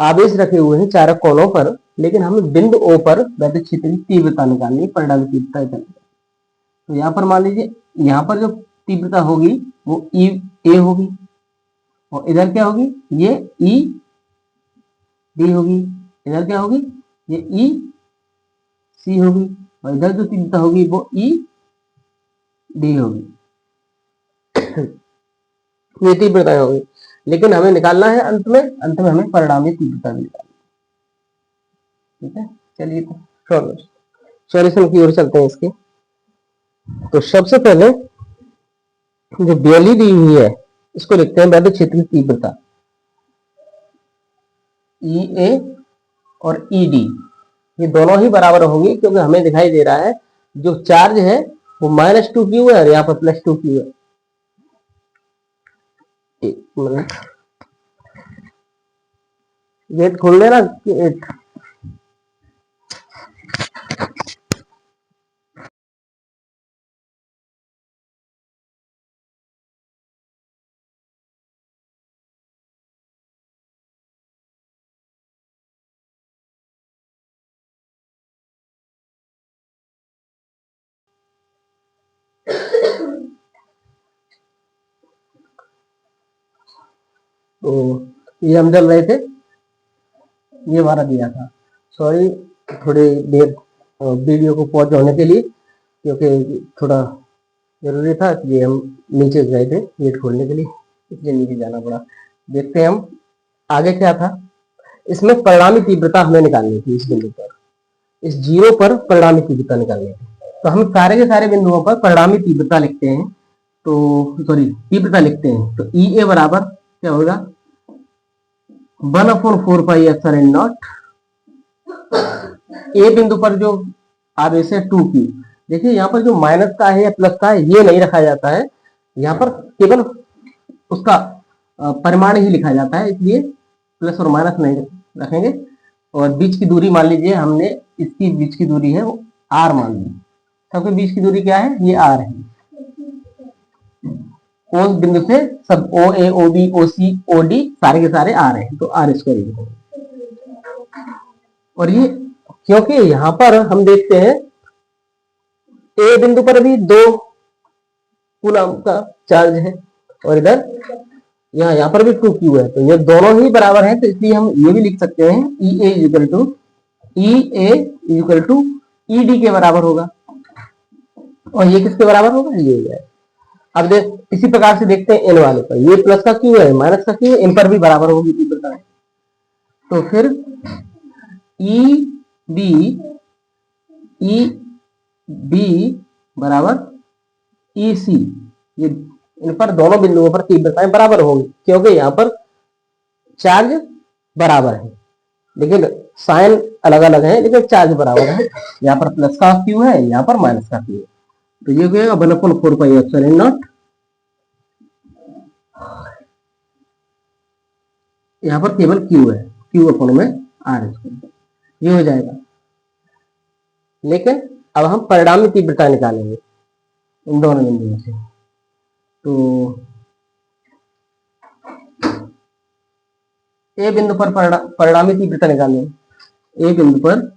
आवेश रखे हुए हैं चारों कोनों पर, लेकिन हमें बिंदु O पर वैद्युत क्षेत्र की तीव्रता निकालनी है, परिणामी तीव्रता निकालनी है। तो यहाँ पर मान लीजिए, यहाँ पर जो तीव्रता होगी वो E A होगी, और इधर क्या होगी, ये E D होगी, इधर क्या होगी, ये E C होगी, और इधर जो तीव्रता होगी वो E D होगी। ये तीव्रता होगी, लेकिन हमें निकालना है अंत में हमें परिणामी तीव्रता निकालनी। ठीक है, चलिए तो सॉल्यूशन की ओर चलते हैं इसके। तो सबसे पहले जो वैल्यू दी हुई है इसको लिखते हैं वैद्युत क्षेत्र की तीव्रता, EA और ED, ये दोनों ही बराबर होंगी, क्योंकि हमें दिखाई दे रहा है जो चार्ज है वो -2q है और यहाँ पर +2q है। एक मिनट, गेट खोल देना। तो ये हम चल रहे थे, ये हमारा दिया था। सॉरी, थोड़ी देर वीडियो को पॉज होने के लिए, क्योंकि थोड़ा जरूरी था इसलिए हम नीचे गए थे गेट खोलने के लिए, इसलिए नीचे जाना पड़ा। देखते हैं हम आगे क्या था। इसमें परिणामी तीव्रता हमें निकालनी थी, इस बिंदु पर, इस जीरो पर परिणामी तीव्रता निकालनी थी। तो हम सारे के सारे बिंदुओं पर परिणामी तीव्रता लिखते हैं, तो सॉरी तीव्रता लिखते हैं। तो ई ए बराबर क्या होगा, 1/4 पाई एप्सिलॉन नॉट। ए बिंदु पर जो आवेश है 2q, देखिए यहाँ पर जो माइनस का है या प्लस का है ये नहीं रखा जाता है, यहाँ पर केवल उसका परिमाण ही लिखा जाता है, इसलिए प्लस और माइनस नहीं रखेंगे। और बीच की दूरी मान लीजिए हमने, इसकी बीच की दूरी है वो r मान ली, सबके बीच की दूरी क्या है, ये r है। उस बिंदु से सब ओ ए ओ बी ओ सी ओ डी सारे के सारे r है, तो r स्क्वायर। और ये क्योंकि यहां पर हम देखते हैं ए बिंदु पर भी 2 कूलम का चार्ज है और इधर यहाँ पर भी 2q है, तो ये दोनों ही बराबर हैं, तो इसलिए हम ये भी लिख सकते हैं ई ए इक्वल टू ई डी के बराबर होगा। और ये किसके बराबर होगा, ये हो जाएगा। अब देख इसी प्रकार से देखते हैं एन वाले पर, ये प्लस का क्यू है माइनस का क्यू है, इन पर भी बराबर होगी तीव्रता। तो फिर ई बी बराबर ई सी, ये इन पर दोनों बिंदुओं पर तीव्रताएं बराबर होंगी, क्योंकि यहाँ पर चार्ज बराबर है, लेकिन साइन अलग अलग है लेकिन चार्ज बराबर है। यहाँ पर प्लस का क्यू है, यहाँ पर माइनस का क्यू है, तो ये हो 1/4 पाई एप्सिलॉन नॉट। यहाँ पर केवल क्यू है, क्यू अपॉन में आर स्क्वायर, ये हो जाएगा। लेकिन अब हम परिणामी तीव्रता निकालेंगे इन दोनों बिंदुओं से। तो ए बिंदु पर परिणामी तीव्रता निकालेंगे। ए बिंदु पर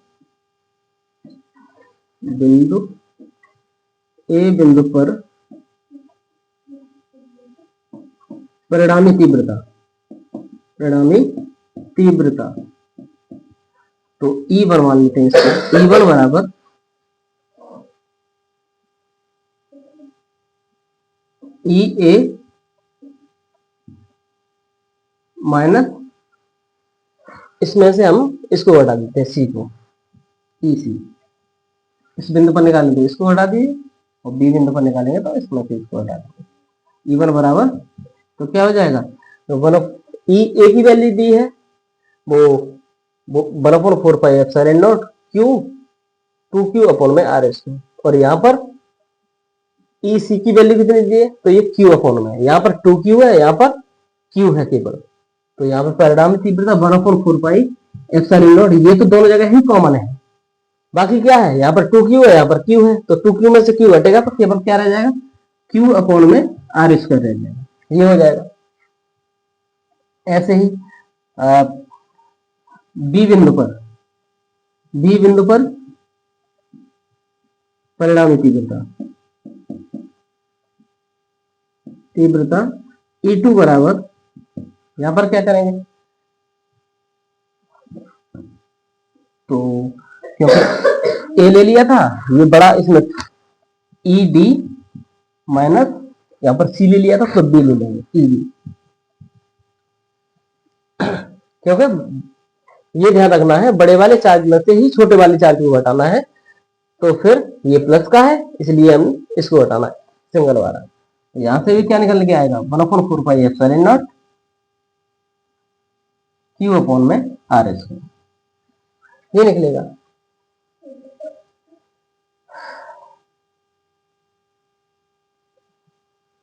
परिणामी तीव्रता, तो E1 मान लेते हैं इसको। E1 बराबर ई ए माइनस, इसमें से हम इसको हटा देते हैं सी को, ई सी। इस बिंदु पर निकालेंगे इसको हटा दिए, और बी बिंदु पर निकालेंगे तो इसमें से इसको हटा देंगे। E1 बराबर तो क्या हो जाएगा, तो 1 ई ए की वैल्यू दी है वो 1/4 pi epsilon not Q 2q upon में आर स्क्वायर, और यहाँ पर ई सी की वैल्यू कितनी दी है, तो ये q अपॉन में, यहाँ पर 2q है, यहाँ पर q है केवल, तो यहाँ पर परिणामी तीव्रता 1/4 पाई एप्सिलॉन नॉट, ये तो दोनों जगह ही कॉमन है। बाकी क्या है, यहाँ पर 2q है, यहाँ पर q है, तो 2q में से q हटेगा तो केवल क्या रह जाएगा, q अपॉन में आर स्क्वायर रह जाएगा, ये हो जाएगा। ऐसे ही बी बिंदु पर परिणामी तीव्रता E2 बराबर, यहां पर क्या करेंगे, तो क्योंकि ए ले लिया था ये बड़ा, इसमें ई डी माइनस यहां पर सी ले लिया था तो बी ले लेंगे ई डी, क्योंकि ये ध्यान रखना है बड़े वाले चार्ज में से ही छोटे वाले चार्ज को हटाना है, तो फिर ये प्लस का है इसलिए हम इसको हटाना है सिंगल वाला। यहां से भी क्या निकल के आएगा, 1/4 pi epsilon not Q upon में आर स्क्वायर, ये निकलेगा।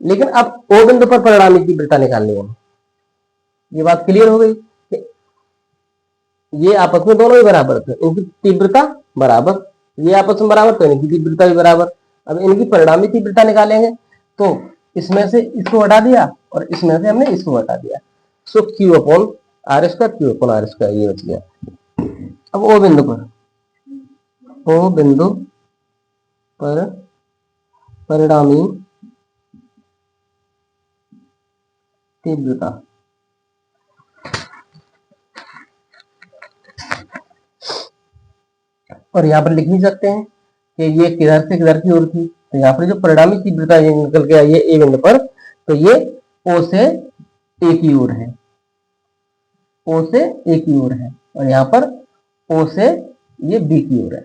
लेकिन अब ओ बिंदु पर परिणामी तीव्रता निकालनी है, ये बात क्लियर हो गई, ये आपस में दोनों ही बराबर थे, इनकी तीव्रता बराबर, ये आपस में बराबर तो इनकी तीव्रता भी बराबर। अब इनकी परिणामी तीव्रता निकालेंगे, तो इसमें से इसको हटा दिया और इसमें से हमने इसको हटा दिया, so q upon r square, q upon r square, ये बच गया। अब ओ बिंदु पर परिणामी तीव्रता, और यहां पर लिख भी सकते हैं कि ये किधर से किधर की ओर थी, तो यहाँ पर जो परिणामी तीव्रता ये निकल के आई है ए बिंदु पर, तो ये ओ से ए की ओर है, ओ से ए की ओर है, और यहाँ पर ओ से ये बी की ओर है,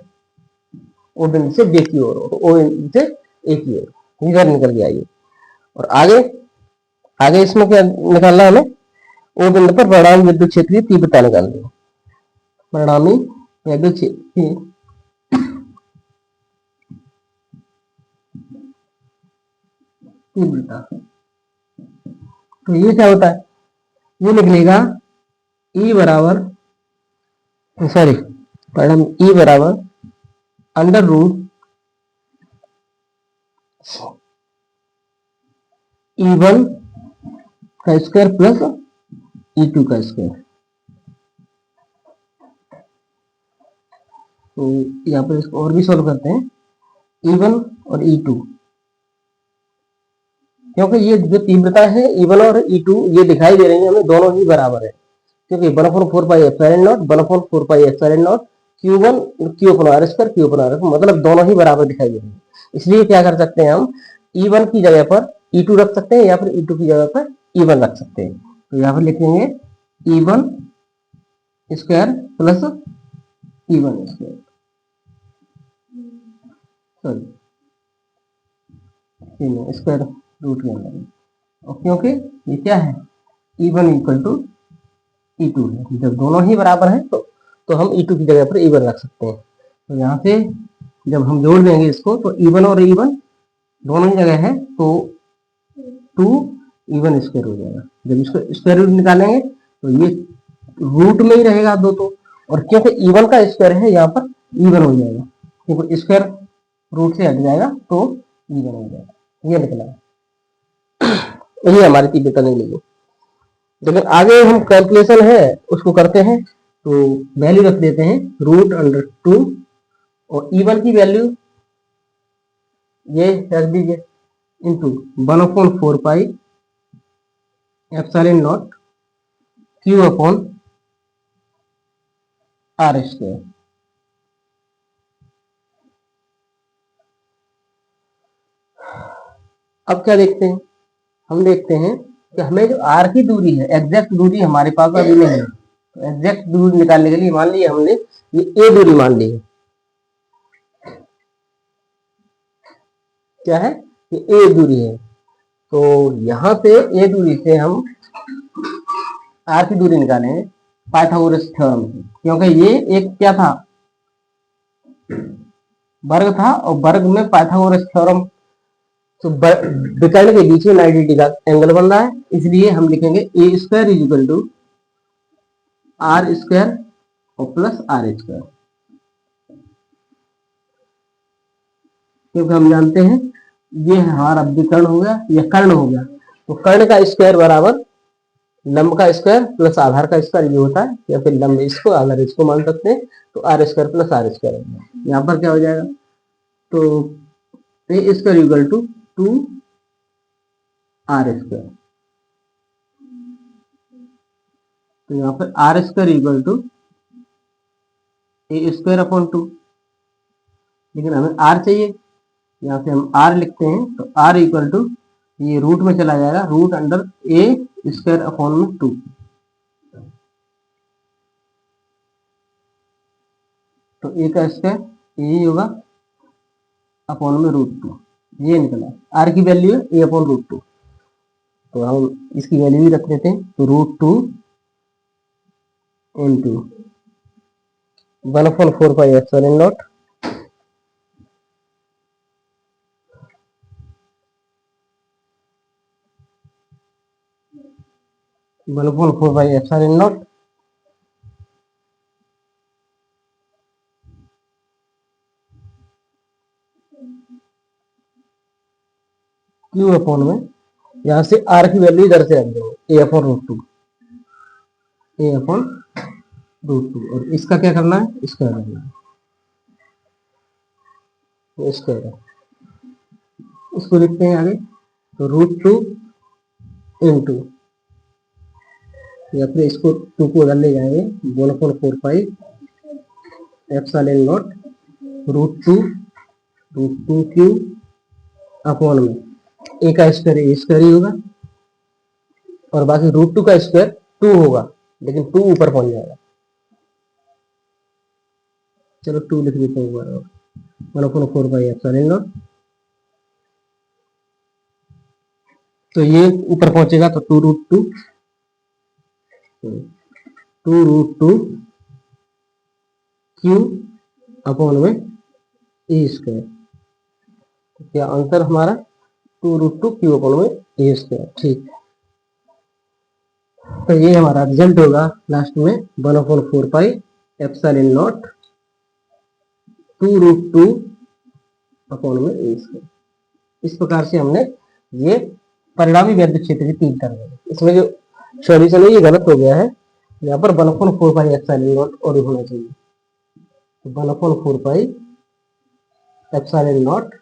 ओ बिंदु से बी की ओर, ओ बिंदु से ए की ओर, इधर निकल के आई है। और आगे आगे इसमें क्या निकालना है हमें, ओ बिंदु पर परिणामी विद्युत क्षेत्र की तीव्रता निकालनी है, परिणामी विद्युत क्षेत्र की तीव्रता। तो ये क्या होता है, ये निकलेगा ई बराबर, सॉरी परिणाम ई बराबर अंडर रूट E1 का स्क्वायर प्लस E2 का स्क्वायर। तो यहाँ पर इसको और भी सॉल्व करते हैं, E1 और E2, क्योंकि ये जो तीव्रता है E1 और E2 ये दिखाई दे रही है हमें दोनों ही बराबर है, क्योंकि 1/4 pi epsilon not 1/4 pi epsilon not Q1 Q upon R square Q upon R, मतलब दोनों ही बराबर दिखाई दे रही है। इसलिए क्या कर सकते हैं हम, E1 की जगह पर E2 रख सकते हैं, या फिर E2 की जगह पर E1 रख सकते हैं। तो यहाँ पर लिखेंगे E1 square plus E1 square, sorry square root के अंदर, और क्योंकि ये क्या है E1 इक्वल टू E2 है, जब दोनों ही बराबर हैं तो हम E2 की जगह पर E1 रख सकते हैं। तो यहाँ से जब हम जोड़ देंगे इसको, तो E1 और E1 दोनों ही जगह है, तो 2 E1 स्क्वायर हो जाएगा। जब इसको स्क्वायर रूट निकालेंगे तो ये रूट में ही रहेगा दो, तो और क्योंकि E1 का स्क्वायर है यहाँ पर E1 हो जाएगा, क्योंकि स्क्वायर रूट से हट जाएगा तो E1 हो जाएगा। ये निकला, ये हमारी तीव्रता निकलेगी। लेकिन आगे हम कैलकुलेशन है उसको करते हैं, तो वैल्यू रख देते हैं √2, और E1 की वैल्यू ये रख दीजिए into 1/4 pi epsilon not Q upon R square. अब क्या देखते हैं, हम देखते हैं कि हमें जो R की दूरी है, एग्जैक्ट दूरी हमारे पास अभी नहीं है, तो एग्जैक्ट दूरी निकालने के लिए मान लिया हमने ये A दूरी मान ली है, क्या है ये A दूरी है। तो यहां से A दूरी से हम R की दूरी निकालेंगे पाइथागोरस थ्योरम से, क्योंकि ये एक क्या था, वर्ग था, और वर्ग में पाइथागोरस थ्योरम, तो विकर्ण के बीच में 90 डिग्री का एंगल बन रहा है, इसलिए हम लिखेंगे a square is equal to r square और प्लस आर स्क्वायर, क्योंकि हम जानते हैं ये हमारा विकर्ण हो गया, यह कर्ण हो गया, तो कर्ण का स्क्वायर बराबर लंब का स्क्वायर प्लस आधार का स्क्वायर ये होता है, या फिर लंब इसको आधार इसको मान सकते हैं, तो r square plus r square, यहाँ पर क्या हो जाएगा, तो a square equal to 2 r square, तो यहाँ पर r square equal to a square upon 2, लेकिन हमें आर चाहिए, यहाँ से हम आर लिखते हैं, तो आर इक्वल टू ये रूट में चला जाएगा, रूट अंडर ए स्क्वायर अपॉन में 2, तो ए का स्क्वायर यही होगा अपॉन में √2, ये निकला। आर की वैल्यू है ए अपॉन √2, तो हम इसकी वैल्यू भी रख देते हैं, तो √2 into 1/4 pi epsilon not Q upon में, यहाँ से R की वैल्यू इधर से रख देंगे ए अपॉन √2, ए अपॉन √2, और इसका क्या करना है, इसका करना है, इसका है, इसको लिखते हैं आगे, तो √2 इंटू, या फिर इसको 2 को उधर ले जाएंगे, 1/4 pi epsilon not √2 Q upon में ए का स्क्वायर ए स्क्वायर ही होगा, और बाकी रूट 2 का स्क्वायर 2 होगा, लेकिन 2 ऊपर पहुंच जाएगा। चलो 2 लिख देते हैं, 1/4 तो ये ऊपर पहुंचेगा तो 2√2 क्यू अपॉन में ए स्क्वायर। तो क्या आंसर हमारा 2√2 क्यू अपॉन में ए स्क्वायर। ठीक है, तो ये हमारा रिजल्ट होगा लास्ट में 1/4 पाई एप्सिलॉन नॉट 2√2 अपॉन में ए स्क्वायर। इस प्रकार से हमने ये परिणामी वैद्युत क्षेत्र की 3 टर्म है। इसमें जो सॉल्यूशन है ये गलत हो गया है, यहाँ पर 1/4 पाई एप्सिलॉन नॉट और होना चाहिए, 1/4 pi epsilon not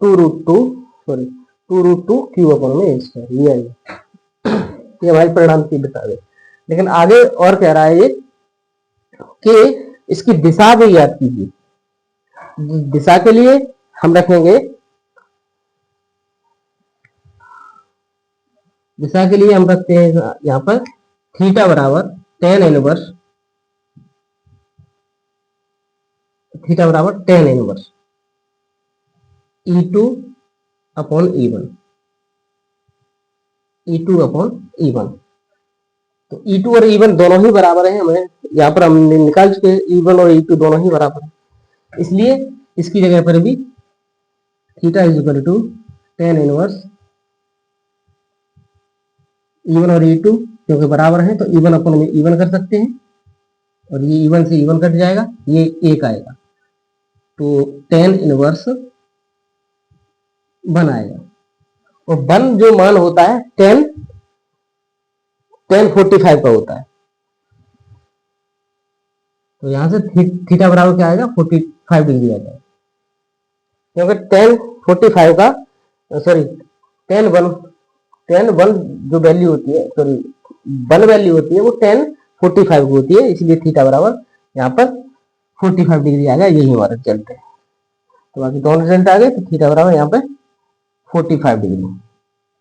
2√2 Q upon में ए स्क्वायर। ये हमारी परिणाम की बता दे। लेकिन आगे और कह रहा है ये कि इसकी दिशा भी याद कीजिए। दिशा के लिए हम रखेंगे, दिशा के लिए हम रखते हैं यहाँ पर थीटा बराबर tan इनवर्स, थीटा बराबर tan inverse E2 upon E1, E2 upon E1। तो E2 और E1 दोनों ही बराबर हैं, हमें यहाँ पर हमने निकाल चुके हैं E1 और E2 दोनों ही बराबर हैं, इसलिए इसकी जगह पर भी theta is equal to tan inverse E1 और E2 क्योंकि बराबर हैं तो E1 अपन में E1 कर सकते हैं, और ये E1 से E1 कट जाएगा, ये 1 आएगा, तो tan इनवर्स 1 आएगा। और 1 जो मान होता है tan 45 का होता है, तो यहां से थीटा बराबर क्या आएगा 45 डिग्री आ जाएगा, क्योंकि tan 45 का सॉरी tan 1 जो वैल्यू होती है, सॉरी 1 वैल्यू होती है वो tan 45 की होती है, इसलिए थीटा बराबर यहाँ पर 45 डिग्री आ गया। यही हमारा रिजल्ट है। तो बाकी दोनों रिजल्ट आ गए, तो थीटा बराबर यहाँ पे 45 डिग्री।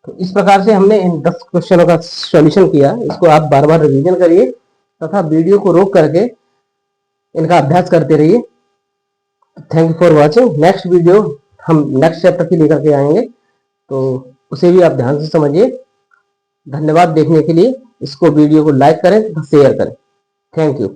तो इस प्रकार से हमने इन 10 क्वेश्चनों का सॉल्यूशन किया। इसको आप बार बार रिवीजन करिए तथा वीडियो को रोक करके इनका अभ्यास करते रहिए। Thank you for watching. Next video हम नेक्स्ट चैप्टर की लेकर के आएंगे, तो उसे भी आप ध्यान से समझिए। धन्यवाद देखने के लिए। इसको वीडियो को लाइक करें, शेयर करें। Thank you.